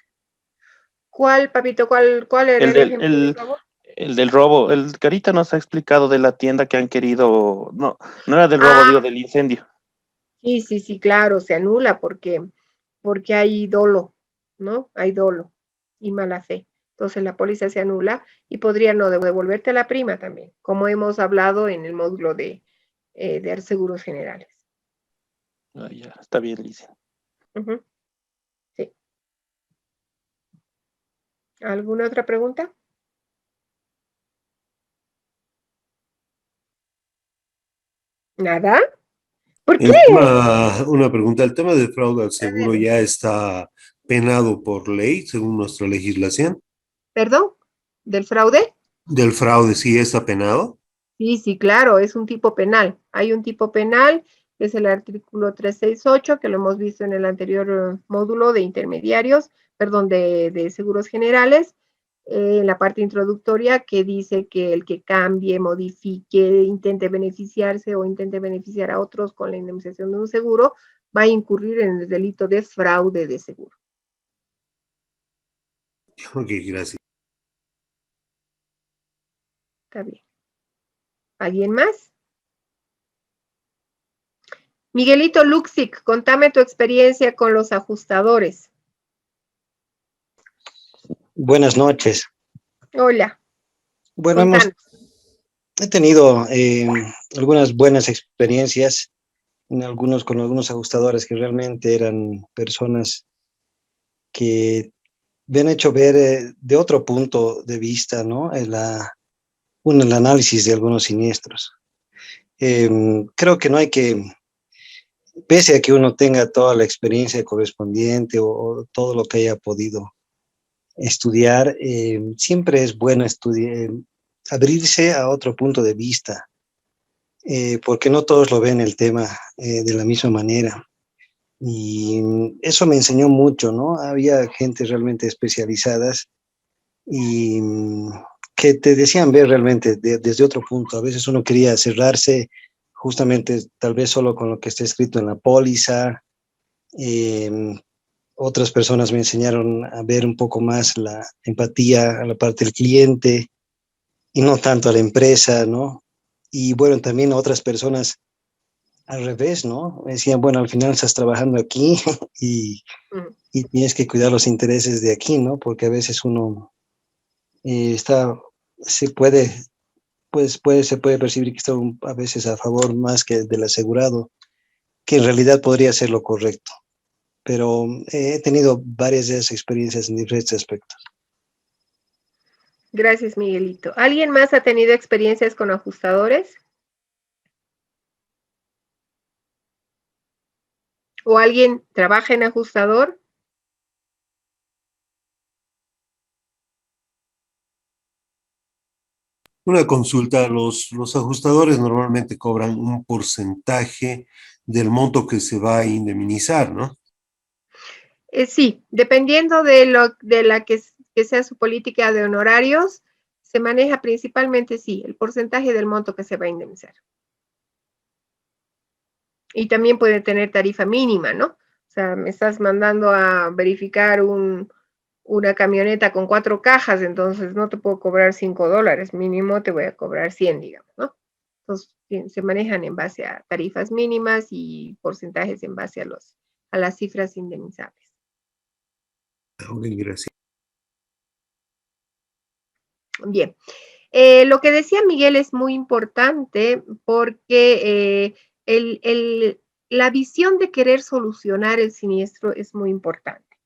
Speaker 1: ¿Cuál, papito? ¿Cuál era
Speaker 5: El
Speaker 1: el
Speaker 5: del,
Speaker 1: ejemplo del robo?
Speaker 5: el del robo, el Carita nos ha explicado de la tienda que han querido, no era del robo, digo,
Speaker 1: Ah,
Speaker 5: del incendio.
Speaker 1: sí, claro, se anula porque hay dolo, ¿no? Hay dolo y mala fe. Entonces la póliza se anula y podría no devolverte la prima también, como hemos hablado en el módulo de seguros generales.
Speaker 5: Ah, ya, está bien, Lice.
Speaker 1: Ujú, sí. ¿Alguna otra pregunta? ¿Nada? ¿Por qué?
Speaker 3: Una pregunta, ¿el tema del fraude al seguro ya está penado por ley, según nuestra legislación?
Speaker 1: ¿Perdón? ¿Del fraude?
Speaker 3: ¿Del fraude sí está penado?
Speaker 1: Sí, claro, es un tipo penal. Hay un tipo penal, que es el artículo 368, que lo hemos visto en el anterior módulo de intermediarios, perdón, de seguros generales, en la parte introductoria, que dice que el que cambie, modifique, intente beneficiarse o intente beneficiar a otros con la indemnización de un seguro, va a incurrir en el delito de fraude de seguro.
Speaker 3: Ok, gracias.
Speaker 1: Está bien. ¿Alguien más? Miguelito Luxic, contame tu experiencia con los ajustadores.
Speaker 6: Buenas noches.
Speaker 1: Hola,
Speaker 6: Bueno,
Speaker 1: contanos.
Speaker 6: he tenido algunas buenas experiencias con algunos ajustadores que realmente eran personas que me han hecho ver de otro punto de vista, ¿no? El análisis de algunos siniestros. Creo que no hay que, pese a que uno tenga toda la experiencia correspondiente o todo lo que haya podido estudiar, siempre es bueno estudiar, abrirse a otro punto de vista porque no todos lo ven el tema de la misma manera. Y eso me enseñó mucho, ¿no? Había gente realmente especializadas y que te decían ver realmente desde otro punto. A veces uno quería cerrarse justamente tal vez solo con lo que está escrito en la póliza. Otras personas me enseñaron a ver un poco más la empatía a la parte del cliente y no tanto a la empresa, ¿no? Y bueno, también otras personas al revés, ¿no? Me decían, bueno, al final estás trabajando aquí y,
Speaker 1: Mm.
Speaker 6: y tienes que cuidar los intereses de aquí, ¿no? Porque a veces uno está, se puede, se puede percibir que está a veces a favor más que del asegurado, que en realidad podría ser lo correcto. Pero he tenido varias de esas experiencias en diferentes aspectos.
Speaker 1: Gracias, Miguelito. ¿Alguien más ha tenido experiencias con ajustadores? ¿O alguien trabaja en ajustador?
Speaker 3: Una consulta, los ajustadores normalmente cobran un porcentaje del monto que se va a indemnizar, ¿no?
Speaker 1: Sí, dependiendo de la que sea su política de honorarios, se maneja principalmente, sí, el porcentaje del monto que se va a indemnizar. Y también puede tener tarifa mínima, ¿no? O sea, me estás mandando a verificar una camioneta con 4 cajas, entonces no te puedo cobrar $5, mínimo te voy a cobrar 100, digamos, ¿no? Entonces, se manejan en base a tarifas mínimas y porcentajes en base a las cifras indemnizables.
Speaker 3: Ok, gracias.
Speaker 1: Bien. Lo que decía Miguel es muy importante porque la visión de querer solucionar el siniestro es muy importante.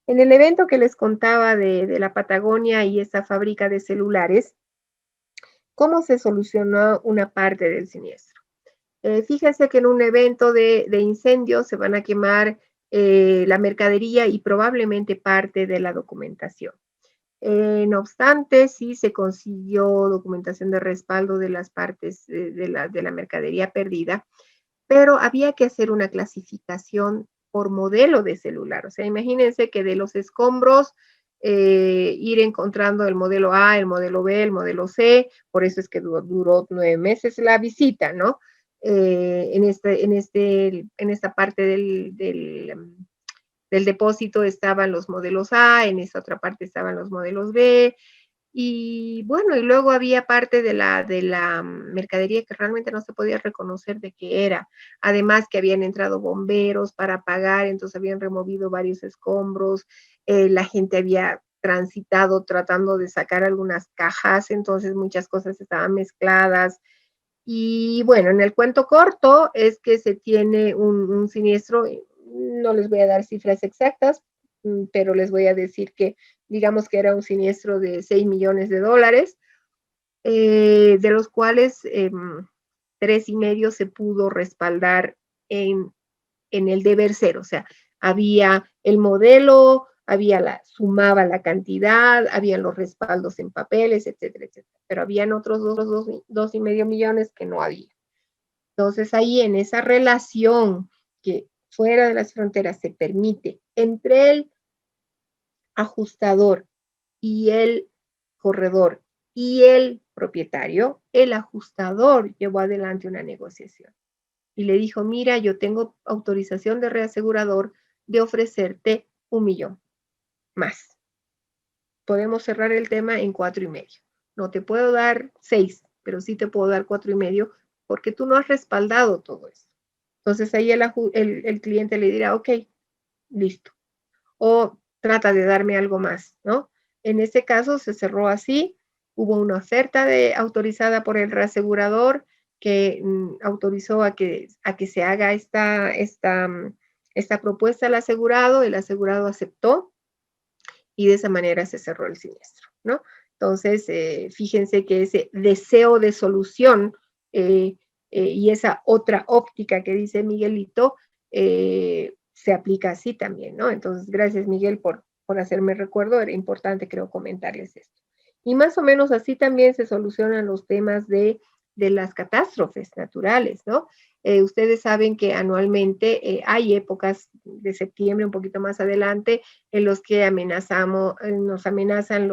Speaker 1: En el evento que les contaba de la Patagonia y esta fábrica de celulares, ¿cómo se solucionó una parte del siniestro? Fíjense que en un evento de incendio se van a quemar la mercadería y probablemente parte de la documentación. No obstante, sí se consiguió documentación de respaldo de las partes de la mercadería perdida, pero había que hacer una clasificación por modelo de celular. O sea, imagínense que de los escombros ir encontrando el modelo A, el modelo B, el modelo C, por eso es que duró 9 meses la visita, ¿no? En esta parte del depósito estaban los modelos A, en esa otra parte estaban los modelos B, y bueno, y luego había parte de la mercadería que realmente no se podía reconocer de qué era. Además que habían entrado bomberos para apagar, entonces habían removido varios escombros, la gente había transitado tratando de sacar algunas cajas, entonces muchas cosas estaban mezcladas. Y bueno, en el cuento corto es que se tiene un siniestro, no les voy a dar cifras exactas, pero les voy a decir que digamos que era un siniestro de $6 millones, de los cuales 3,5 se pudo respaldar en el deber ser, o sea, había el modelo, sumaba la cantidad, habían los respaldos en papeles, etcétera, etcétera, pero habían otros 2,5 millones que no había. Entonces ahí en esa relación que fuera de las fronteras se permite entre el ajustador y el corredor y el propietario, el ajustador llevó adelante una negociación y le dijo, mira, yo tengo autorización de reasegurador de ofrecerte 1 millón más. Podemos cerrar el tema en 4,5. No te puedo dar 6, pero sí te puedo dar 4,5 porque tú no has respaldado todo eso. Entonces ahí el cliente le dirá, ok, listo. O trata de darme algo más, ¿no? En este caso se cerró así, hubo una oferta autorizada por el reasegurador que autorizó a que se haga esta propuesta al asegurado, el asegurado aceptó y de esa manera se cerró el siniestro, ¿no? Entonces, fíjense que ese deseo de solución y esa otra óptica que dice Miguelito, se aplica así también, ¿no? Entonces, gracias Miguel por hacerme recuerdo, era importante creo comentarles esto. Y más o menos así también se solucionan los temas de de las catástrofes naturales, ¿no? Ustedes saben que anualmente hay épocas de septiembre, un poquito más adelante, en los que nos amenazan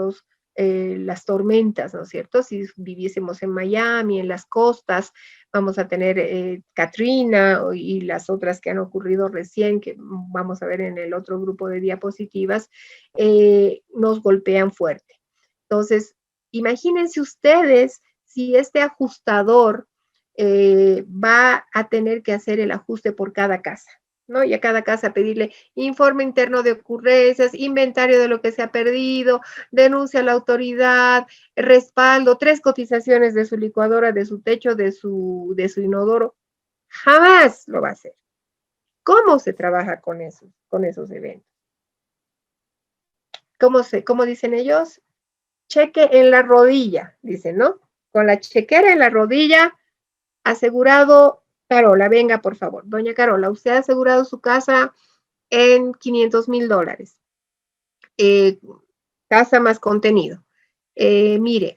Speaker 1: las tormentas, ¿no es cierto? Si viviésemos en Miami, en las costas, vamos a tener Katrina y las otras que han ocurrido recién, que vamos a ver en el otro grupo de diapositivas, nos golpean fuerte. Entonces, imagínense ustedes si este ajustador va a tener que hacer el ajuste por cada casa, ¿no? Y a cada casa pedirle informe interno de ocurrencias, inventario de lo que se ha perdido, denuncia a la autoridad, respaldo, 3 cotizaciones de su licuadora, de su techo, de su inodoro. Jamás lo va a hacer. ¿Cómo se trabaja con esos eventos? ¿Cómo dicen ellos? Cheque en la rodilla, dicen, ¿no? Con la chequera en la rodilla, asegurado, Carola, venga, por favor. Doña Carola, usted ha asegurado su casa en $500,000. Casa más contenido. Mire,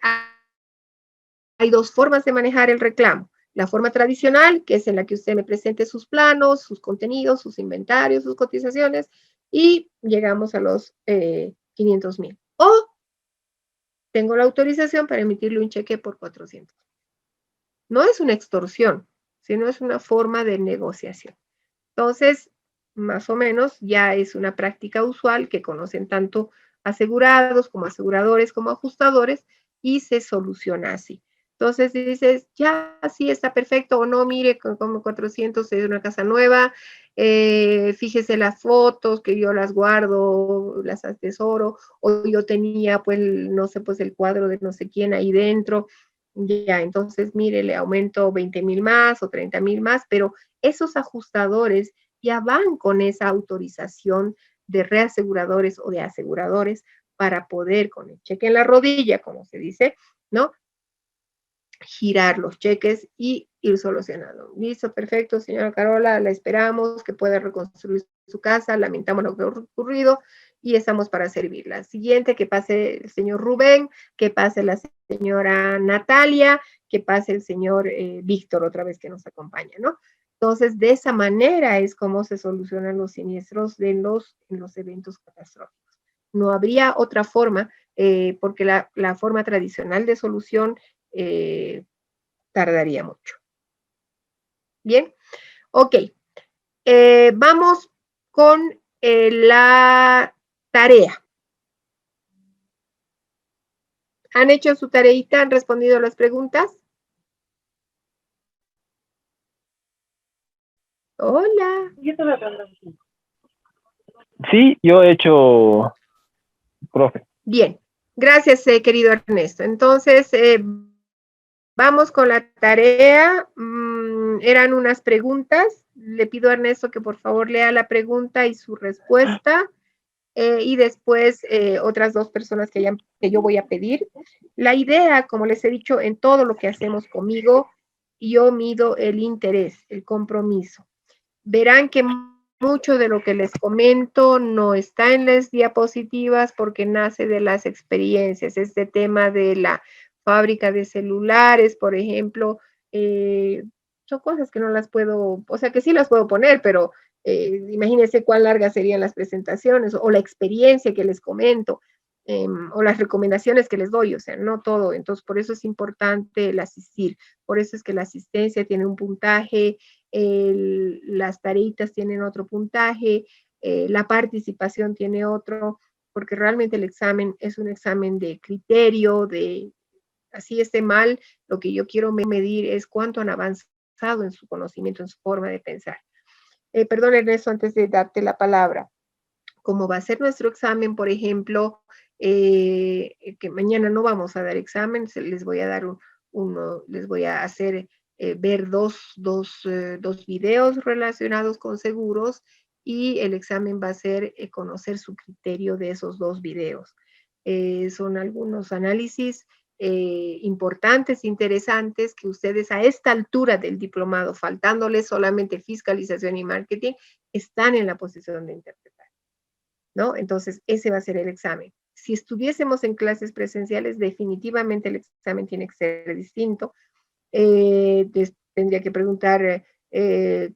Speaker 1: hay 2 formas de manejar el reclamo. La forma tradicional, que es en la que usted me presente sus planos, sus contenidos, sus inventarios, sus cotizaciones, y llegamos a los 500,000. O tengo la autorización para emitirle un cheque por 400. No es una extorsión, sino es una forma de negociación. Entonces, más o menos, ya es una práctica usual que conocen tanto asegurados como aseguradores como ajustadores y se soluciona así. Entonces dices, ya, sí, está perfecto, o no, mire, como 400 es una casa nueva, fíjese las fotos que yo las guardo, las atesoro, o yo tenía, pues, no sé, pues el cuadro de no sé quién ahí dentro, ya, entonces, mire, le aumento 20,000 más o 30,000 más, pero esos ajustadores ya van con esa autorización de reaseguradores o de aseguradores para poder, con el cheque en la rodilla, como se dice, ¿no? Girar los cheques y ir solucionando. Listo, perfecto, señora Carola, la esperamos, que pueda reconstruir su casa, lamentamos lo que ha ocurrido y estamos para servirla. Siguiente, que pase el señor Rubén, que pase la señora Natalia, que pase el señor Víctor otra vez que nos acompaña, ¿no? Entonces, de esa manera es como se solucionan los siniestros en los eventos catastróficos. No habría otra forma, porque la forma tradicional de solución tardaría mucho. Bien, ok. Vamos con la tarea. ¿Han hecho su tareita? ¿Han respondido las preguntas? Hola.
Speaker 7: Sí, yo he hecho, profe.
Speaker 1: Bien, gracias, querido Ernesto. Entonces, vamos con la tarea. Eran unas preguntas. Le pido a Ernesto que por favor lea la pregunta y su respuesta. Y después otras 2 personas que yo voy a pedir. La idea, como les he dicho, en todo lo que hacemos conmigo, yo mido el interés, el compromiso. Verán que mucho de lo que les comento no está en las diapositivas porque nace de las experiencias. Este tema de la fábrica de celulares, por ejemplo, son cosas que no las puedo, o sea que sí las puedo poner, pero imagínense cuán largas serían las presentaciones o la experiencia que les comento o las recomendaciones que les doy, o sea, no todo. Entonces, por eso es importante el asistir. Por eso es que la asistencia tiene un puntaje, las tareitas tienen otro puntaje, la participación tiene otro, porque realmente el examen es un examen de criterio, así esté mal, lo que yo quiero medir es cuánto han avanzado en su conocimiento, en su forma de pensar. Perdón, Ernesto, antes de darte la palabra. Como va a ser nuestro examen, por ejemplo, que mañana no vamos a dar examen, les voy a dar les voy a hacer ver dos videos relacionados con seguros y el examen va a ser conocer su criterio de esos 2 videos. Son algunos análisis importantes, interesantes, que ustedes a esta altura del diplomado, faltándoles solamente fiscalización y marketing, están en la posición de interpretar, ¿no? Entonces, ese va a ser el examen. Si estuviésemos en clases presenciales, definitivamente el examen tiene que ser distinto, Tendría que preguntar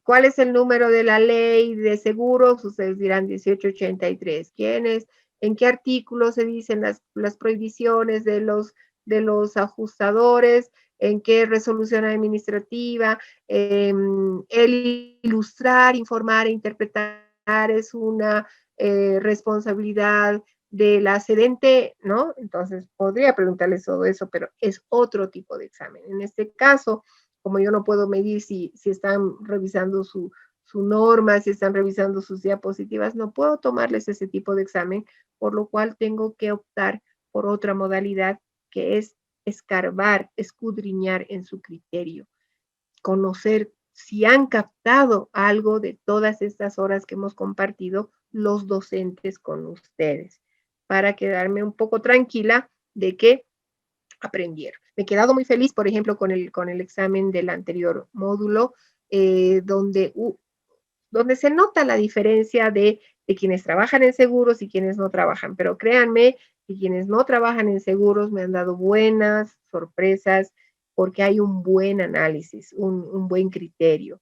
Speaker 1: cuál es el número de la ley de seguros. Ustedes dirán 1883. ¿Quién es? ¿En qué artículo se dicen las prohibiciones de los ajustadores? ¿En qué resolución administrativa? El ilustrar, informar e interpretar es una responsabilidad de la cedente, ¿no? Entonces podría preguntarles todo eso, pero es otro tipo de examen. En este caso, como yo no puedo medir si están revisando su norma, si están revisando sus diapositivas, no puedo tomarles ese tipo de examen, por lo cual tengo que optar por otra modalidad que es escarbar, escudriñar en su criterio, conocer si han captado algo de todas estas horas que hemos compartido los docentes con ustedes, para quedarme un poco tranquila de que aprendieron. Me he quedado muy feliz, por ejemplo, con el examen del anterior módulo, donde se nota la diferencia de quienes trabajan en seguros y quienes no trabajan, pero créanme que quienes no trabajan en seguros me han dado buenas sorpresas porque hay un buen análisis, un buen criterio.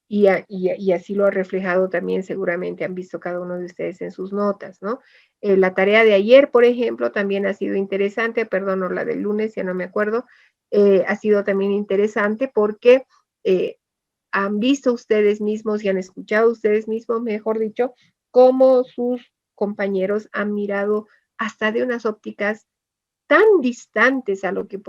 Speaker 1: Y así lo ha reflejado también, seguramente han visto cada uno de ustedes en sus notas, ¿no? La tarea de ayer, por ejemplo, también ha sido interesante, perdón, no, la del lunes, ya no me acuerdo, ha sido también interesante porque han visto ustedes mismos y han escuchado ustedes mismos, mejor dicho, cómo sus compañeros han mirado hasta de unas ópticas tan distantes a lo que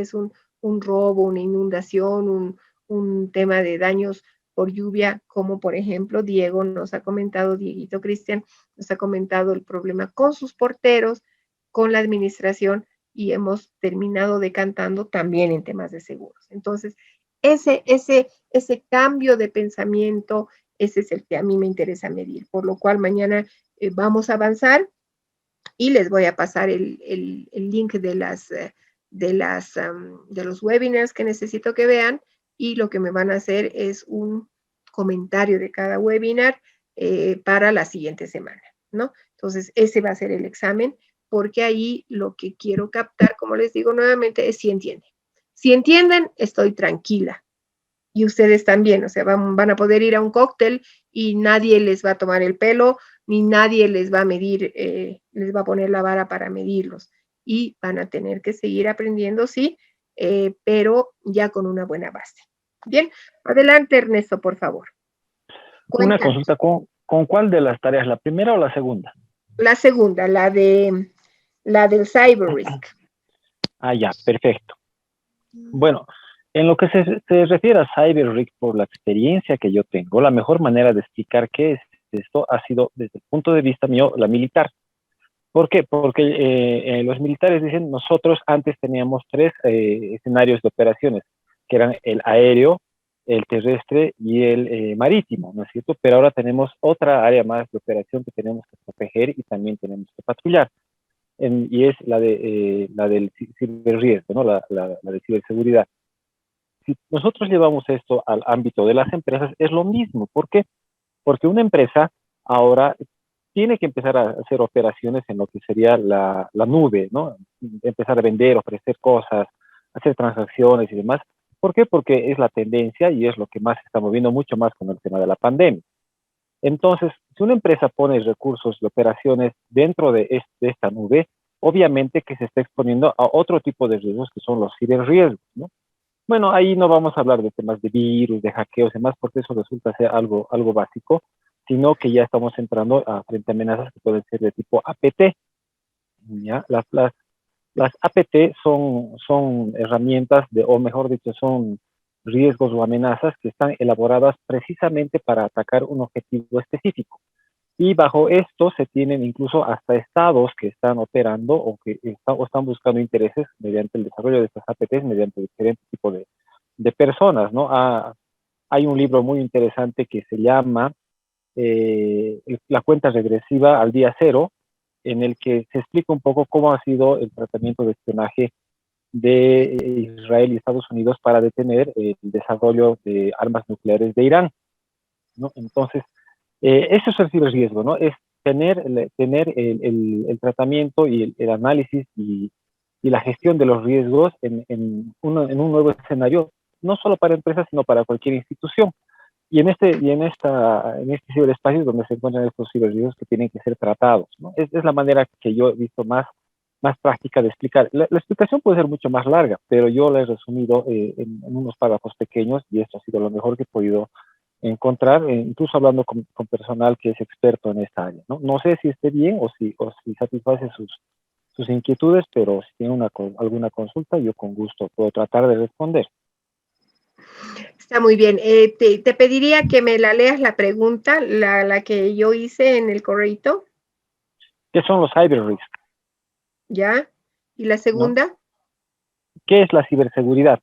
Speaker 1: es un robo, una inundación, un tema de daños por lluvia, como por ejemplo Diego nos ha comentado, Dieguito Cristian, nos ha comentado el problema con sus porteros, con la administración, y hemos terminado decantando también en temas de seguros. Entonces, ese cambio de pensamiento, ese es el que a mí me interesa medir, por lo cual mañana vamos a avanzar y les voy a pasar el link de los webinars que necesito que vean, y lo que me van a hacer es un comentario de cada webinar para la siguiente semana, ¿no? Entonces, ese va a ser el examen, porque ahí lo que quiero captar, como les digo nuevamente, es si entienden. Si entienden, estoy tranquila. Y ustedes también, o sea, van a poder ir a un cóctel y nadie les va a tomar el pelo, ni nadie les va a medir, les va a poner la vara para medirlos. Y van a tener que seguir aprendiendo, sí, pero ya con una buena base. Bien, adelante Ernesto, por favor.
Speaker 7: Una
Speaker 1: Cuéntanos.
Speaker 7: consulta, ¿con cuál de las tareas? ¿La primera o la segunda?
Speaker 1: La segunda, la del Cyber Risk.
Speaker 7: Ah, ya, perfecto. Bueno, en lo que se refiere a Cyber Risk, por la experiencia que yo tengo, la mejor manera de explicar qué es esto ha sido, desde el punto de vista mío, la militar. ¿Por qué? Porque los militares dicen, nosotros antes teníamos 3 escenarios de operaciones, que eran el aéreo, el terrestre y el marítimo, ¿no es cierto? Pero ahora tenemos otra área más de operación que tenemos que proteger y también tenemos que patrullar. Y es la del ciberriesgo, ¿no? La de ciberseguridad. Si nosotros llevamos esto al ámbito de las empresas, es lo mismo. ¿Por qué? Porque una empresa ahora tiene que empezar a hacer operaciones en lo que sería la nube, ¿no? Empezar a vender, ofrecer cosas, hacer transacciones y demás. ¿Por qué? Porque es la tendencia y es lo que más se está moviendo mucho más con el tema de la pandemia. Entonces, si una empresa pone recursos de operaciones dentro de esta nube, obviamente que se está exponiendo a otro tipo de riesgos que son los ciberriesgos, ¿no? Bueno, ahí no vamos a hablar de temas de virus, de hackeos y demás, porque eso resulta ser algo básico, sino que ya estamos entrando frente a amenazas que pueden ser de tipo APT, ¿ya? Las APT son herramientas o mejor dicho, son riesgos o amenazas que están elaboradas precisamente para atacar un objetivo específico. Y bajo esto se tienen incluso hasta estados que están operando o que están buscando intereses mediante el desarrollo de estas APTs, mediante diferentes tipos de personas, ¿no? Hay un libro muy interesante que se llama La cuenta regresiva al día cero, en el que se explica un poco cómo ha sido el tratamiento de espionaje de Israel y Estados Unidos para detener el desarrollo de armas nucleares de Irán, ¿no? Entonces, eso es el ciberriesgo, ¿no? Es tener el tratamiento y el análisis y y la gestión de los riesgos en un nuevo escenario, no solo para empresas, sino para cualquier institución. Y en este ciberespacio es donde se encuentran estos ciberriesgos que tienen que ser tratados, ¿no? Es la manera que yo he visto más práctica de explicar. La explicación puede ser mucho más larga, pero yo la he resumido en unos párrafos pequeños y esto ha sido lo mejor que he podido encontrar, incluso hablando con personal que es experto en esta área, ¿no? No sé si esté bien o si satisface sus inquietudes, pero si tiene alguna consulta, yo con gusto puedo tratar de responder.
Speaker 1: Está muy bien. Te pediría que me la leas la pregunta, la que yo hice en el correito.
Speaker 7: ¿Qué son los cyber risks?
Speaker 1: ¿Ya? ¿Y la segunda?
Speaker 7: ¿No? ¿Qué es la ciberseguridad?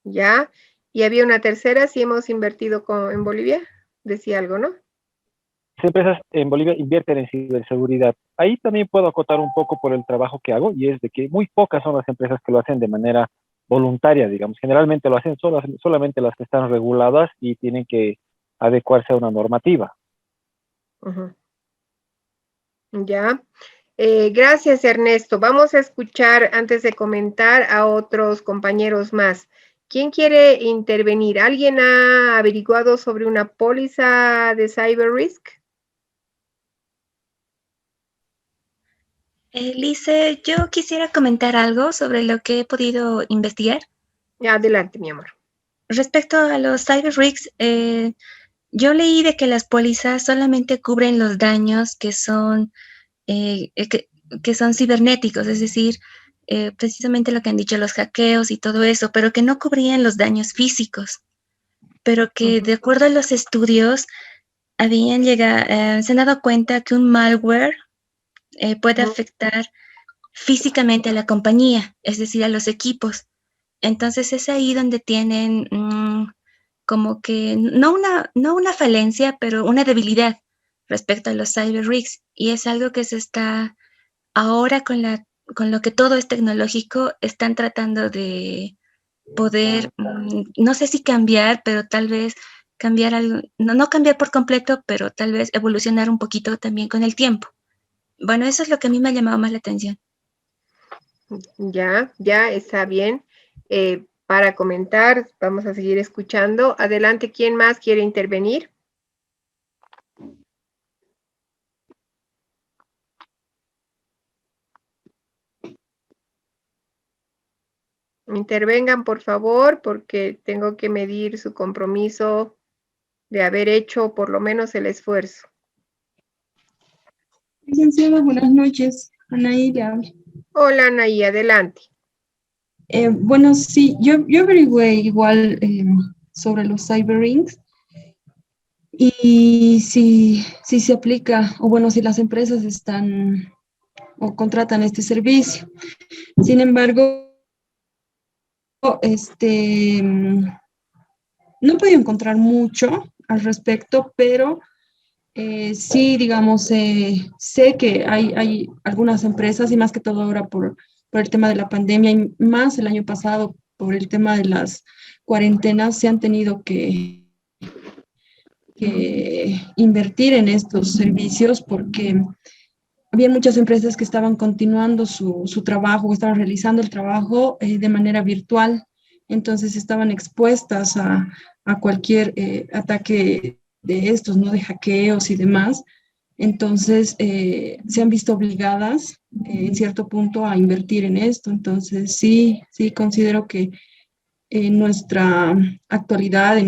Speaker 1: ¿Ya? Y había una tercera, si hemos invertido en Bolivia, decía algo, ¿no?
Speaker 7: Las empresas en Bolivia invierten en ciberseguridad. Ahí también puedo acotar un poco por el trabajo que hago, y es de que muy pocas son las empresas que lo hacen de manera voluntaria, digamos. Generalmente lo hacen solamente las que están reguladas y tienen que adecuarse a una normativa.
Speaker 1: Uh-huh. Ya. Gracias, Ernesto. Vamos a escuchar, antes de comentar, a otros compañeros más. ¿Quién quiere intervenir? ¿Alguien ha averiguado sobre una póliza de cyber risk?
Speaker 8: Lice, yo quisiera comentar algo sobre lo que he podido investigar.
Speaker 1: Adelante, mi amor.
Speaker 8: Respecto a los cyber risks, yo leí de que las pólizas solamente cubren los daños que son cibernéticos, es decir, precisamente lo que han dicho los hackeos y todo eso, pero que no cubrían los daños físicos, pero que de acuerdo a los estudios se han dado cuenta que un malware puede afectar físicamente a la compañía, es decir, a los equipos. Entonces es ahí donde tienen como que no una falencia, pero una debilidad respecto a los cyber risks. Y es algo que se está ahora con lo que todo es tecnológico, están tratando de poder, no sé si cambiar, pero tal vez cambiar algo, no cambiar por completo, pero tal vez evolucionar un poquito también con el tiempo. Bueno, eso es lo que a mí me ha llamado más la atención.
Speaker 1: Ya está bien. Para comentar, vamos a seguir escuchando. Adelante, ¿quién más quiere intervenir? Intervengan, por favor, porque tengo que medir su compromiso de haber hecho por lo menos el esfuerzo.
Speaker 9: Licenciada, buenas noches. Anaí le habla.
Speaker 1: Hola, Anaí, adelante.
Speaker 9: Bueno, sí, yo averigüé igual sobre los cyber rings y si se aplica, o bueno, si las empresas están o contratan este servicio. Sin embargo, no he podido encontrar mucho al respecto, pero sí, digamos, sé que hay algunas empresas, y más que todo ahora por el tema de la pandemia, y más el año pasado por el tema de las cuarentenas, se han tenido que invertir en estos servicios porque había muchas empresas que estaban continuando su trabajo, estaban realizando el trabajo de manera virtual, entonces estaban expuestas a cualquier ataque de estos, ¿no? De hackeos y demás. Entonces, se han visto obligadas en cierto punto a invertir en esto. Entonces, sí considero que en nuestra actualidad,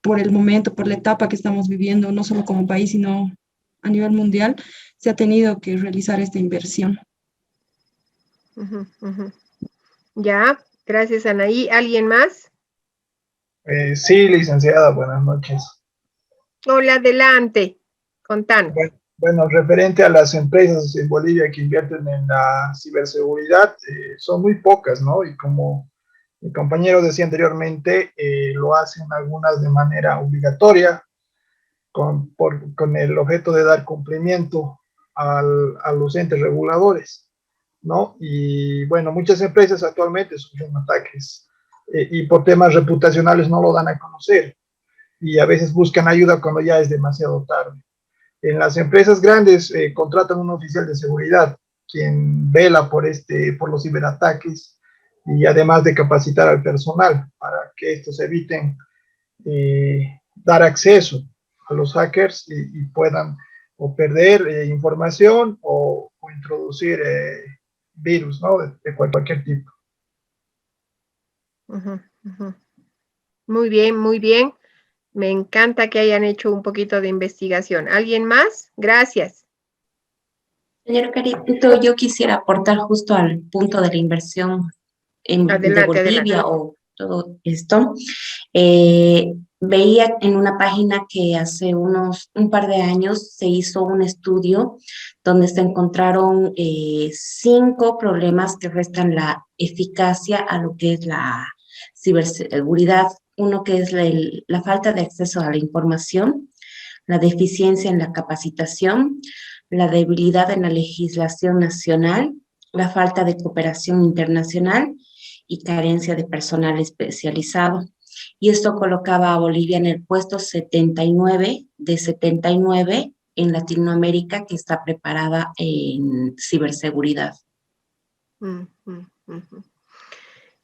Speaker 9: por el momento, por la etapa que estamos viviendo, no solo como país, sino a nivel mundial, se ha tenido que realizar esta inversión.
Speaker 1: Ya, gracias, Anaí. ¿Alguien más?
Speaker 10: Sí, licenciada, buenas noches.
Speaker 1: Hola, adelante, contanos.
Speaker 10: Bueno, referente a las empresas en Bolivia que invierten en la ciberseguridad, son muy pocas, ¿no? Y como mi compañero decía anteriormente, lo hacen algunas de manera obligatoria, con el objeto de dar cumplimiento a los entes reguladores, ¿no? Y bueno, muchas empresas actualmente sufren ataques y por temas reputacionales no lo dan a conocer y a veces buscan ayuda cuando ya es demasiado tarde. En las empresas grandes contratan un oficial de seguridad quien vela por los ciberataques, y además de capacitar al personal para que estos eviten dar acceso a los hackers y puedan o perder información o introducir virus, ¿no? De cualquier tipo.
Speaker 1: Ujú, ujú. Muy bien, muy bien. Me encanta que hayan hecho un poquito de investigación. ¿Alguien más? Gracias.
Speaker 11: Señor Carito, yo quisiera aportar justo al punto de la inversión de
Speaker 1: Adelante,
Speaker 11: Bolivia
Speaker 1: adelante.
Speaker 11: o todo esto. Veía en una página que hace un par de años se hizo un estudio donde se encontraron 5 problemas que restan la eficacia a lo que es la ciberseguridad. Uno que es la falta de acceso a la información, la deficiencia en la capacitación, la debilidad en la legislación nacional, la falta de cooperación internacional y carencia de personal especializado. Y esto colocaba a Bolivia en el puesto 79 de 79 en Latinoamérica que está preparada en ciberseguridad.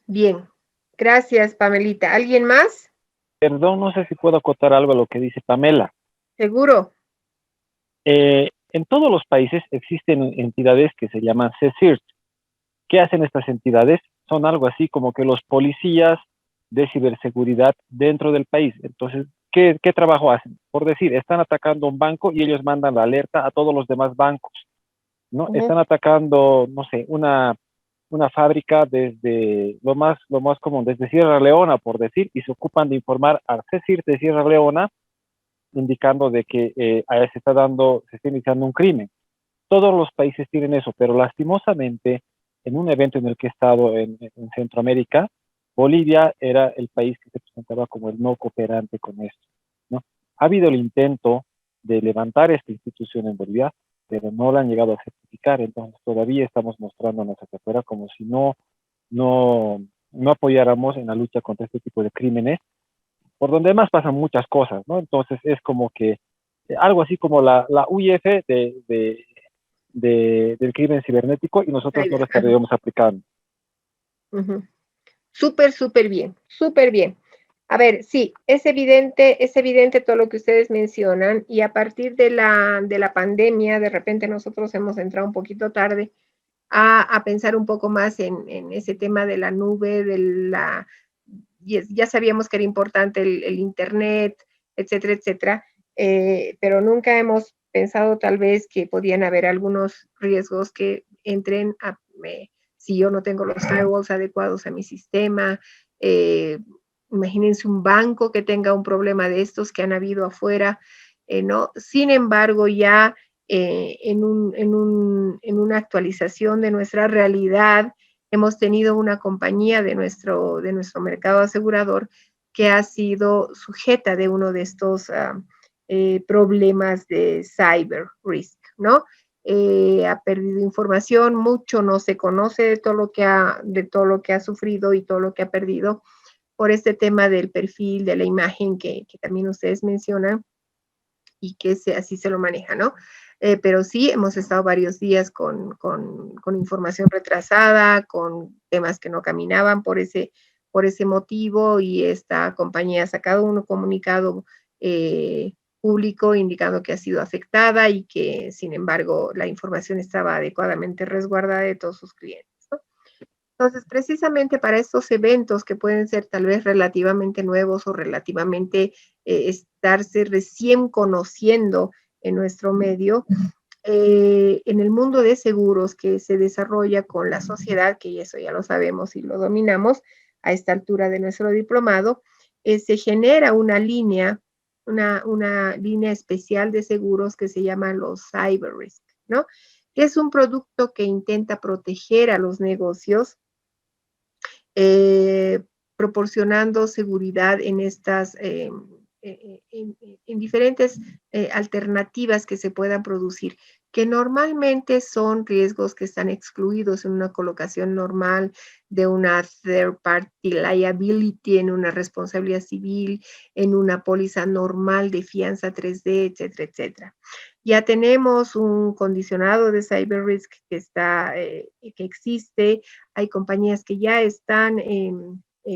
Speaker 1: Bien, gracias, Pamelita. ¿Alguien más?
Speaker 7: Perdón, no sé si puedo acotar algo a lo que dice Pamela.
Speaker 1: Seguro.
Speaker 7: En todos los países existen entidades que se llaman CSIRT. ¿Qué hacen estas entidades? Son algo así como que los policías de ciberseguridad dentro del país. Entonces, ¿qué trabajo hacen? Por decir, están atacando un banco y ellos mandan la alerta a todos los demás bancos, ¿no? Están atacando, no sé, una fábrica desde lo más común, desde Sierra Leona, por decir, y se ocupan de informar al CSIRT de Sierra Leona, indicando de que se está iniciando un crimen. Todos los países tienen eso, pero lastimosamente, en un evento en el que he estado en Centroamérica, Bolivia era el país que se presentaba como el no cooperante con esto, ¿no? Ha habido el intento de levantar esta institución en Bolivia, pero no la han llegado a certificar, entonces todavía estamos mostrándonos hacia afuera como si no apoyáramos en la lucha contra este tipo de crímenes, por donde más pasan muchas cosas, ¿no? Entonces es como que algo así como la UIF del crimen cibernético, y nosotros no lo estaríamos aplicando.
Speaker 1: Súper bien, súper bien. A ver, sí, es evidente todo lo que ustedes mencionan, y a partir de la pandemia, de repente nosotros hemos entrado un poquito tarde a pensar un poco más en ese tema de la nube, ya sabíamos que era importante el Internet, etcétera, etcétera, pero nunca hemos pensado tal vez que podían haber algunos riesgos que entren si yo no tengo los firewalls adecuados a mi sistema. Imagínense un banco que tenga un problema de estos que han habido afuera, ¿no? Sin embargo, ya en una actualización de nuestra realidad, hemos tenido una compañía de nuestro mercado asegurador que ha sido sujeta de uno de estos problemas de cyber risk, ¿no? Ha perdido información, mucho no se conoce de todo lo que ha sufrido y todo lo que ha perdido por este tema del perfil, de la imagen que también ustedes mencionan, y que así se lo maneja, ¿no? Pero sí, hemos estado varios días con información retrasada, con temas que no caminaban por ese motivo, y esta compañía ha sacado un comunicado público indicando que ha sido afectada y que, sin embargo, la información estaba adecuadamente resguardada de todos sus clientes, ¿no? Entonces, precisamente para estos eventos que pueden ser tal vez relativamente nuevos o relativamente estarse recién conociendo en nuestro medio, en el mundo de seguros que se desarrolla con la sociedad, que eso ya lo sabemos y lo dominamos a esta altura de nuestro diplomado, se genera una línea especial de seguros que se llama los cyber risk, ¿no? Que es un producto que intenta proteger a los negocios, proporcionando seguridad en estas en diferentes alternativas que se puedan producir. que normalmente son riesgos que están excluidos en una colocación normal de una third party liability, en una responsabilidad civil, en una póliza normal de fianza 3D, etcétera, etcétera. Ya tenemos un condicionado de cyber risk que existe. Hay compañías que ya están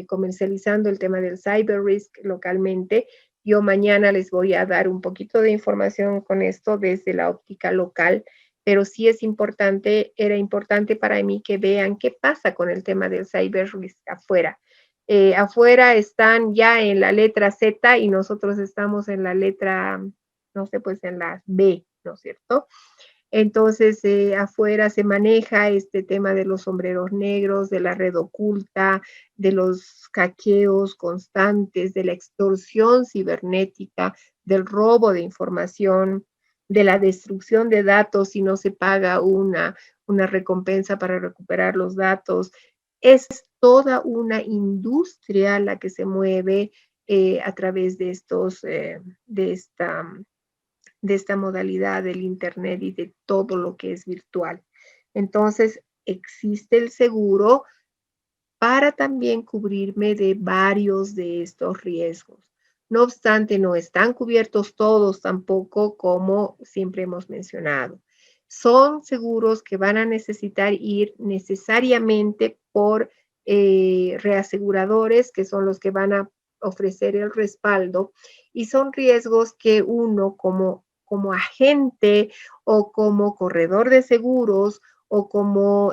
Speaker 1: comercializando el tema del cyber risk localmente. Yo mañana les voy a dar un poquito de información con esto desde la óptica local, pero sí es importante, era importante para mí que vean qué pasa con el tema del cyber risk afuera. Afuera están ya en la letra Z y nosotros estamos en la letra, no sé, pues en la B, ¿no es cierto? Entonces, afuera se maneja este tema de los sombreros negros, de la red oculta, de los hackeos constantes, de la extorsión cibernética, del robo de información, de la destrucción de datos si no se paga una recompensa para recuperar los datos. Es toda una industria la que se mueve a través de esta modalidad del Internet y de todo lo que es virtual. Entonces, existe el seguro para también cubrirme de varios de estos riesgos. No obstante, no están cubiertos todos tampoco, como siempre hemos mencionado. Son seguros que van a necesitar ir necesariamente por reaseguradores, que son los que van a ofrecer el respaldo, y son riesgos que uno como agente o como corredor de seguros o como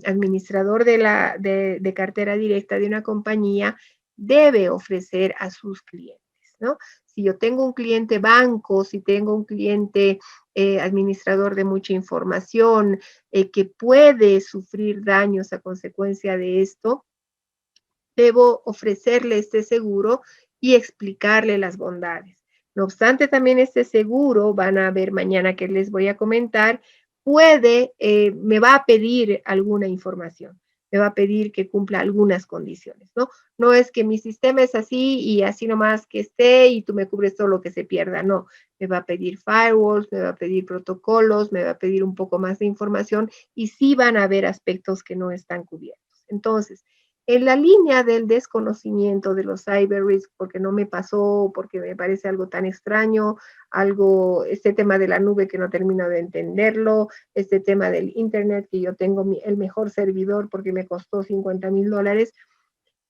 Speaker 1: administrador de cartera directa de una compañía debe ofrecer a sus clientes, ¿no? Si yo tengo un cliente banco, si tengo un cliente administrador de mucha información que puede sufrir daños a consecuencia de esto, debo ofrecerle este seguro y explicarle las bondades. No obstante, también este seguro, van a ver mañana que les voy a comentar, me va a pedir alguna información, me va a pedir que cumpla algunas condiciones, ¿no? No es que mi sistema es así y así nomás que esté y tú me cubres todo lo que se pierda, no. Me va a pedir firewalls, me va a pedir protocolos, me va a pedir un poco más de información y sí van a haber aspectos que no están cubiertos. Entonces, en la línea del desconocimiento de los cyber risk, porque no me pasó, porque me parece algo tan extraño, este tema de la nube que no termino de entenderlo, este tema del internet que yo tengo el mejor servidor porque me costó $50,000,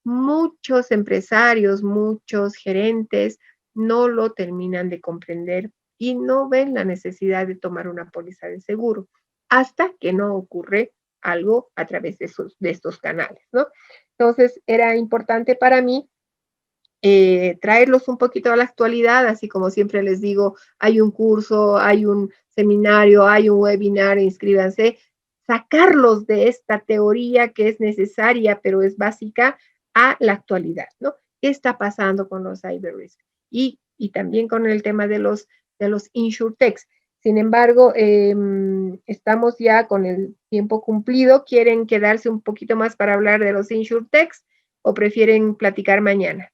Speaker 1: muchos empresarios, muchos gerentes no lo terminan de comprender y no ven la necesidad de tomar una póliza de seguro hasta que no ocurre algo a través de estos canales, ¿no? Entonces, era importante para mí traerlos un poquito a la actualidad, así como siempre les digo, hay un curso, hay un seminario, hay un webinar, inscríbanse, sacarlos de esta teoría que es necesaria, pero es básica, a la actualidad, ¿no? ¿Qué está pasando con los cyber risk? Y también con el tema de los insurtechs. Sin embargo, estamos ya con el tiempo cumplido. ¿Quieren quedarse un poquito más para hablar de los insurtechs o prefieren platicar mañana?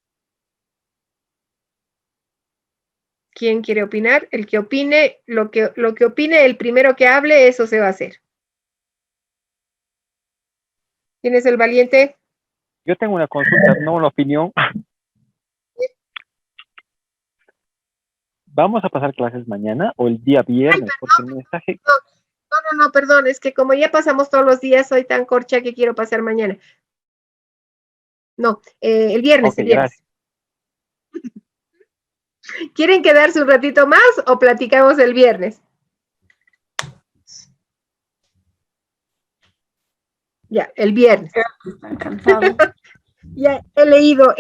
Speaker 1: ¿Quién quiere opinar? El que opine, lo que opine, el primero que hable, eso se va a hacer. ¿Quién es el valiente?
Speaker 7: Yo tengo una consulta, no una opinión. ¿Vamos a pasar clases mañana o el día viernes? Porque el mensaje...
Speaker 1: No, perdón, es que como ya pasamos todos los días, soy tan corcha que quiero pasar mañana. No, el viernes,
Speaker 7: Okay,
Speaker 1: el viernes. Gracias. ¿Quieren quedarse un ratito más o platicamos el viernes? Ya, el viernes. Ya he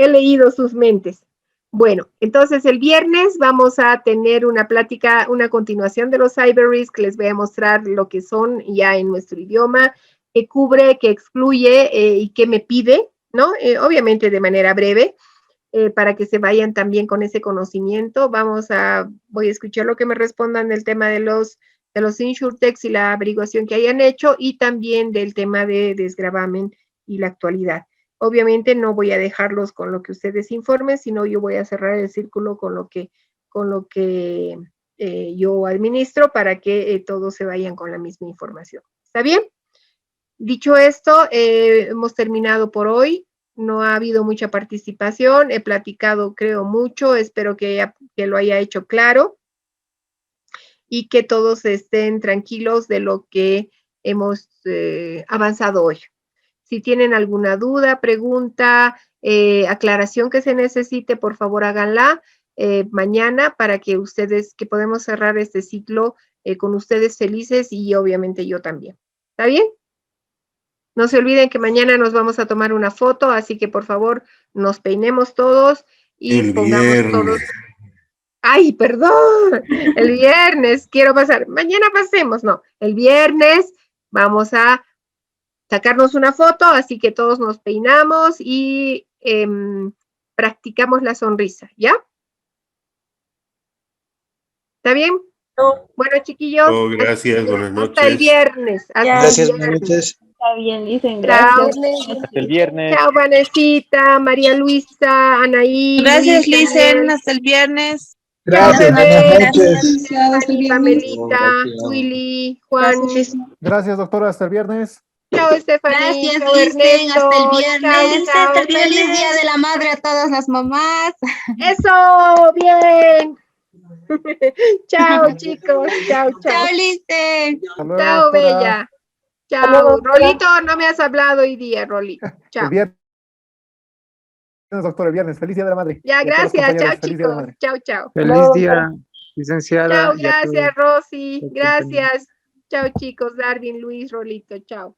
Speaker 1: leído sus mentes. Bueno, entonces el viernes vamos a tener una plática, una continuación de los cyber risk. Les voy a mostrar lo que son ya en nuestro idioma, que cubre, que excluye y que me pide, ¿no? Obviamente de manera breve, para que se vayan también con ese conocimiento. Voy a escuchar lo que me respondan del tema de los insurtechs y la averiguación que hayan hecho y también del tema de desgravamen y la actualidad. Obviamente no voy a dejarlos con lo que ustedes informen, sino yo voy a cerrar el círculo con lo que yo administro para que todos se vayan con la misma información. ¿Está bien? Dicho esto, hemos terminado por hoy. No ha habido mucha participación. He platicado, creo, mucho. Espero que lo haya hecho claro y que todos estén tranquilos de lo que hemos avanzado hoy. Si tienen alguna duda, pregunta, aclaración que se necesite, por favor háganla mañana para que podemos cerrar este ciclo con ustedes felices y obviamente yo también. ¿Está bien? No se olviden que mañana nos vamos a tomar una foto, así que por favor nos peinemos todos y pongamos todos. Ay, perdón, el viernes quiero pasar. Mañana pasemos, no. El viernes vamos a sacarnos una foto, así que todos nos peinamos y practicamos la sonrisa, ¿ya? ¿Está bien? Bueno, chiquillos.
Speaker 3: Gracias, buenas noches.
Speaker 1: Hasta el viernes.
Speaker 6: Gracias, buenas noches.
Speaker 2: Está bien, dicen, gracias.
Speaker 7: Hasta el viernes.
Speaker 1: Chao, Vanesita, María Luisa, Anaí.
Speaker 12: Gracias, Licen. Hasta el viernes.
Speaker 10: Gracias, buenas noches.
Speaker 1: Pamelita, Willy, Juan.
Speaker 13: Gracias, doctora. Hasta el viernes.
Speaker 1: Chao, Estefanía.
Speaker 12: Gracias,
Speaker 1: Chao,
Speaker 12: Licen.
Speaker 1: Ernesto.
Speaker 12: Hasta el viernes.
Speaker 1: Chao, chao.
Speaker 12: Feliz Día de la Madre a todas las mamás.
Speaker 1: Eso, bien. Chao, chicos. Chao, chao.
Speaker 12: Chao, Licen.
Speaker 1: Chao, Bella. Chao. Rolito, no me has hablado hoy día, Rolito. Chao.
Speaker 13: El viernes, doctor, el viernes. Feliz Día de la Madre.
Speaker 1: Ya, gracias. Chao,
Speaker 13: Feliz Día de la
Speaker 1: chicos.
Speaker 13: Madre.
Speaker 1: Chao, chao.
Speaker 4: Feliz día, licenciada.
Speaker 1: Chao,
Speaker 4: y a todos.
Speaker 1: gracias, Rosy. Gracias. Chao, chicos. Darwin, Luis, Rolito. Chao.